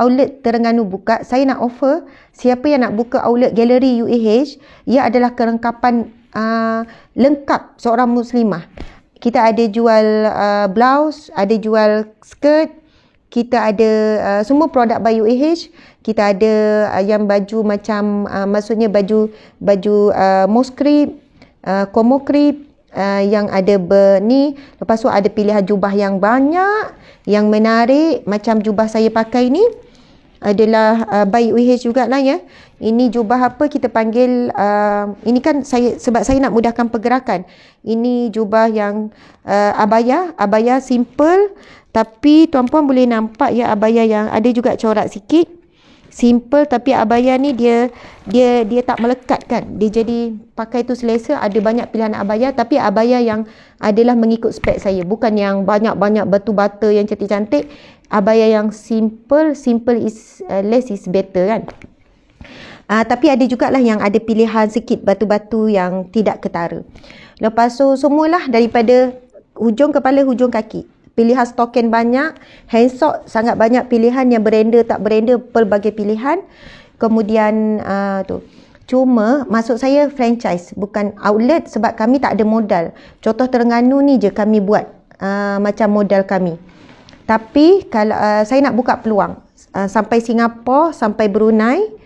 outlet Terengganu buka, saya nak offer siapa yang nak buka outlet galeri UAH, ia adalah kelengkapan lengkap seorang muslimah. Kita ada jual blouse, ada jual skirt, kita ada semua produk by UAH. Kita ada yang baju macam maksudnya baju moskrip, komokrip, yang ada ni. Lepas tu ada pilihan jubah yang banyak, yang menarik. Macam jubah saya pakai ni adalah by UAH jugalah ya. Ini jubah apa kita panggil, ini kan sebab saya nak mudahkan pergerakan. Ini jubah yang abaya simple, tapi tuan-puan boleh nampak ya, abaya yang ada juga corak sikit. Simple, tapi abaya ni dia tak melekat kan. Dia jadi pakai tu selesa. Ada banyak pilihan abaya, tapi abaya yang adalah mengikut spek saya. Bukan yang banyak-banyak batu-bata yang cantik-cantik. Abaya yang simple is less is better kan. Tapi ada jugalah yang ada pilihan sikit batu-batu yang tidak ketara. Lepas tu semualah daripada hujung kepala hujung kaki. Pilihan stokin banyak, handsock sangat banyak pilihan, yang berenda tak berenda pelbagai pilihan. Kemudian tu. Cuma maksud saya franchise, bukan outlet, sebab kami tak ada modal. Contoh Terengganu ni je kami buat macam modal kami. Tapi kalau saya nak buka peluang sampai Singapura, sampai Brunei.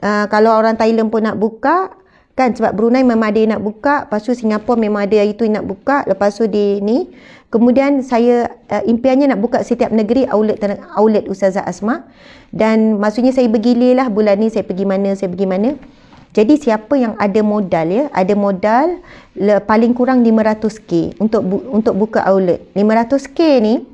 Kalau orang Thailand pun nak buka kan, sebab Brunei memang ada yang nak buka, lepas tu Singapura memang ada itu yang nak buka, lepas tu di ni. Kemudian saya impiannya nak buka setiap negeri outlet Ustazah Asma. Dan maksudnya saya bergilir lah, bulan ni saya pergi mana. Jadi siapa yang ada modal ya, ada modal paling kurang 500k untuk buka outlet. 500k ni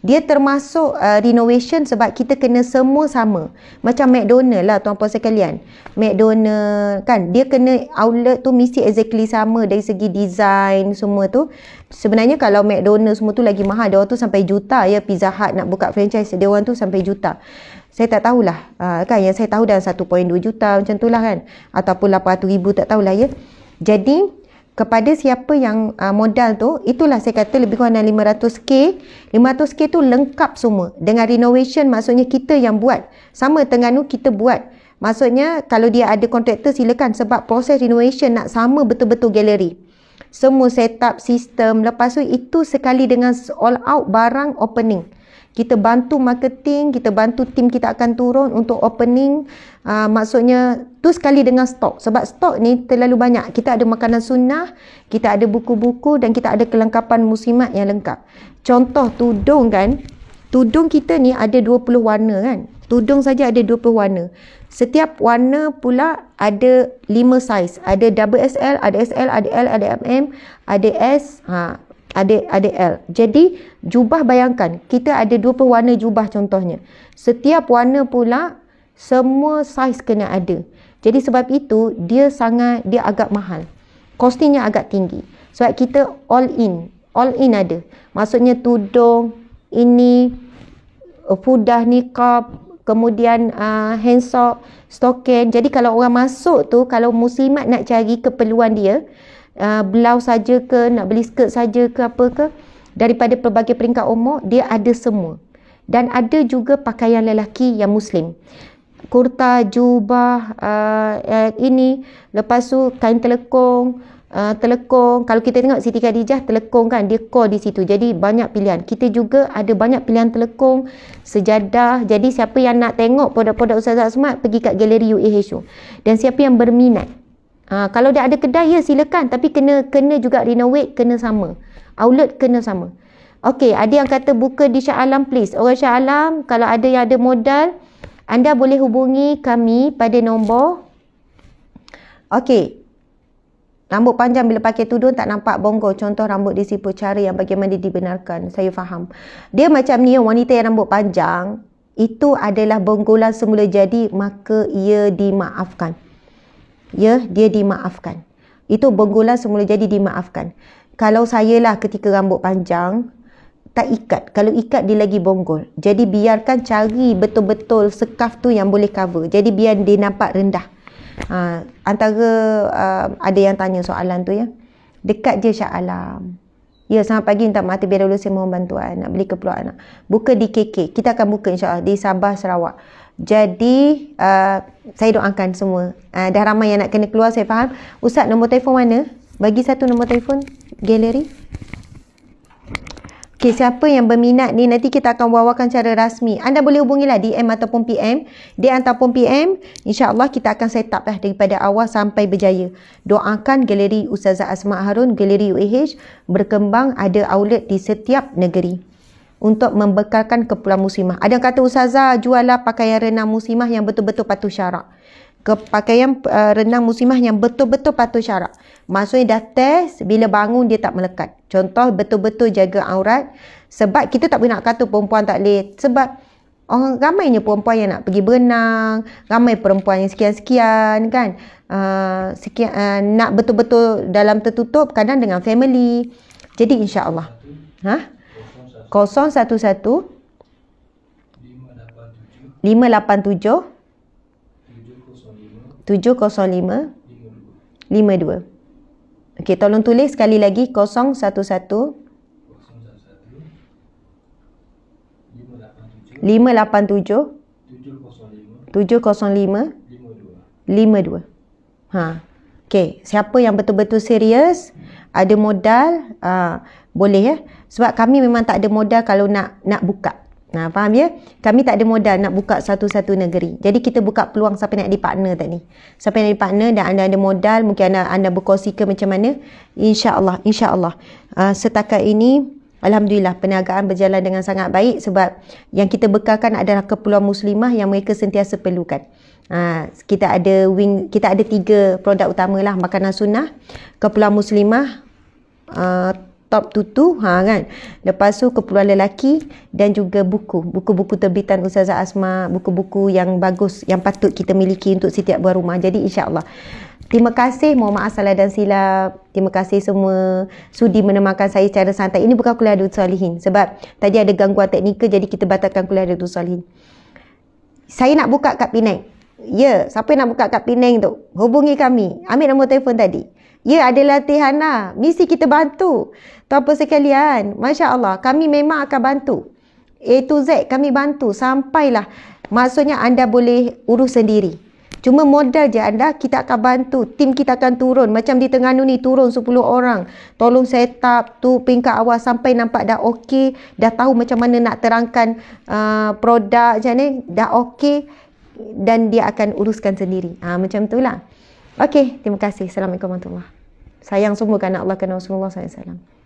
dia termasuk renovation, sebab kita kena semua sama. Macam McDonald lah tuan-puan sekalian. McDonald kan, dia kena outlet tu mesti exactly sama dari segi design semua tu. Sebenarnya kalau McDonald semua tu lagi mahal, dia orang tu sampai juta ya. Pizza Hut nak buka franchise, dia orang tu sampai juta. Saya tak tahulah kan, yang saya tahu dalam 1.2 juta macam tu lah kan, ataupun 800,000 tak tahulah ya. Jadi kepada siapa yang modal tu, itulah saya kata lebih kurang dalam 500k. 500k tu lengkap semua dengan renovation. Maksudnya kita yang buat. Sama Terengganu kita buat. Maksudnya kalau dia ada kontraktor silakan, sebab proses renovation nak sama betul-betul galeri. Semua setup sistem. Lepas tu itu sekali dengan all out barang opening. Kita bantu marketing, kita bantu tim kita akan turun untuk opening. Maksudnya tu sekali dengan stok. Sebab stok ni terlalu banyak. Kita ada makanan sunnah, kita ada buku-buku, dan kita ada kelengkapan muslimat yang lengkap. Contoh tudung kan. Tudung kita ni ada 20 warna kan. Tudung saja ada 20 warna. Setiap warna pula ada 5 saiz. Ada double XL, ada SL, ada L, ada MM, ada S, ada L. Jadi jubah, bayangkan kita ada 20 warna jubah contohnya. Setiap warna pula semua saiz kena ada. Jadi sebab itu dia agak mahal. Costingnya agak tinggi. Sebab kita all in ada. Maksudnya tudung, ini fudah, niqab, kemudian handsock, stokin. Jadi kalau orang masuk tu, kalau muslimat nak cari keperluan dia, blouse saja ke, nak beli skirt saja ke, apa ke, daripada pelbagai peringkat umur, dia ada semua. Dan ada juga pakaian lelaki yang muslim, kurta, jubah, ini, lepas tu kain telekong, kalau kita tengok Siti Khadijah telekong kan, dia core di situ. Jadi banyak pilihan. Kita juga ada banyak pilihan telekong, sejadah. Jadi siapa yang nak tengok produk-produk Ustazah Asma, pergi kat galeri UAH tu. Dan siapa yang berminat, kalau dia ada kedai ya silakan, tapi kena juga renovate, kena sama. Outlet kena sama. Okey, ada yang kata buka di Shah Alam please. Orang Shah Alam, kalau ada yang ada modal, anda boleh hubungi kami pada nombor. Okey. Rambut panjang bila pakai tudung tak nampak bonggol. Contoh rambut disipu, cara yang bagaimana dibenarkan. Saya faham. Dia macam ni, wanita yang rambut panjang, itu adalah bonggolan semula jadi, maka ia dimaafkan. Ya, dia dimaafkan. Itu bonggolan semula jadi dimaafkan. Kalau saya lah ketika rambut panjang, tak ikat. Kalau ikat dia lagi bonggol. Jadi biarkan cari betul-betul sekaf tu yang boleh cover. Jadi biar dia nampak rendah. Antara ada yang tanya soalan tu ya. Dekat je Shah Alam. Ya, selamat pagi, minta maaf terlebih dahulu saya mohon bantuan nak beli keperluan anak. Buka di KK. Kita akan buka insya-Allah di Sabah, Sarawak. Jadi saya doakan semua. Dah ramai yang nak kena keluar, saya faham. Ustaz, nombor telefon mana? Bagi satu nombor telefon galeri. Okey, siapa yang berminat ni nanti kita akan bawakan secara rasmi. Anda boleh hubungilah DM ataupun PM. DM ataupun PM, insya-Allah kita akan set up dah daripada awal sampai berjaya. Doakan Galeri Ustazah Asma Harun, Galeri UAH berkembang, ada outlet di setiap negeri untuk membekalkan keperluan muslimah. Ada yang kata Ustazah jualah pakaian renang muslimah yang betul-betul patuh syarak. Pakaian renang muslimah yang betul-betul patuh syarak. Maksudnya dah test, bila bangun dia tak melekat. Contoh betul-betul jaga aurat. Sebab kita tak boleh nak kata perempuan tak boleh. Sebab ramainya perempuan yang nak pergi berenang, ramai perempuan yang sekian-sekian kan. Nak betul-betul dalam tertutup, kadang dengan family. Jadi insya-Allah. 011 587 705 52. Okey, tolong tulis sekali lagi 011 587 705 52. Okey, siapa yang betul-betul serius, ada modal, boleh ya. Sebab kami memang tak ada modal kalau nak buka. Faham ya? Kami tak ada modal nak buka satu-satu negeri. Jadi kita buka peluang siapa nak jadi partner tadi. Siapa yang jadi partner dan anda ada modal, mungkin anda berkongsi ke macam mana. InsyaAllah. Setakat ini, alhamdulillah perniagaan berjalan dengan sangat baik sebab yang kita bekalkan adalah keperluan muslimah yang mereka sentiasa perlukan. Kita ada 3 produk utama lah. Makanan sunnah, keperluan muslimah, top tutu kan. Lepas tu keperluan lelaki dan juga buku-buku terbitan Ustazah Asma, buku-buku yang bagus yang patut kita miliki untuk setiap buah rumah. Jadi insya-Allah. Terima kasih, mohon maaf salah dan silap. Terima kasih semua sudi menemani saya secara santai. Ini bukan kuliah Riyadhus Salihin sebab tadi ada gangguan teknikal, jadi kita batalkan kuliah Riyadhus Salihin. Saya nak buka kat Penang. Ya, siapa yang nak buka kat Penang tu? Hubungi kami. Ambil nombor telefon tadi. Ya, ada latihan lah. Mesti kita bantu. Tuan-tuan sekalian, Masya Allah, kami memang akan bantu. A to Z kami bantu. Sampailah. Maksudnya anda boleh urus sendiri. Cuma modal je anda, kita akan bantu. Tim kita akan turun. Macam di Terengganu ni, turun 10 orang. Tolong set up tu peringkat awal sampai nampak dah okey. Dah tahu macam mana nak terangkan produk macam ni. Dah okey. Dan dia akan uruskan sendiri. Macam itulah. Okey, terima kasih. Assalamualaikum warahmatullahi wabarakatuh. Sayang semua kerana Allah, kerana Rasulullah SAW.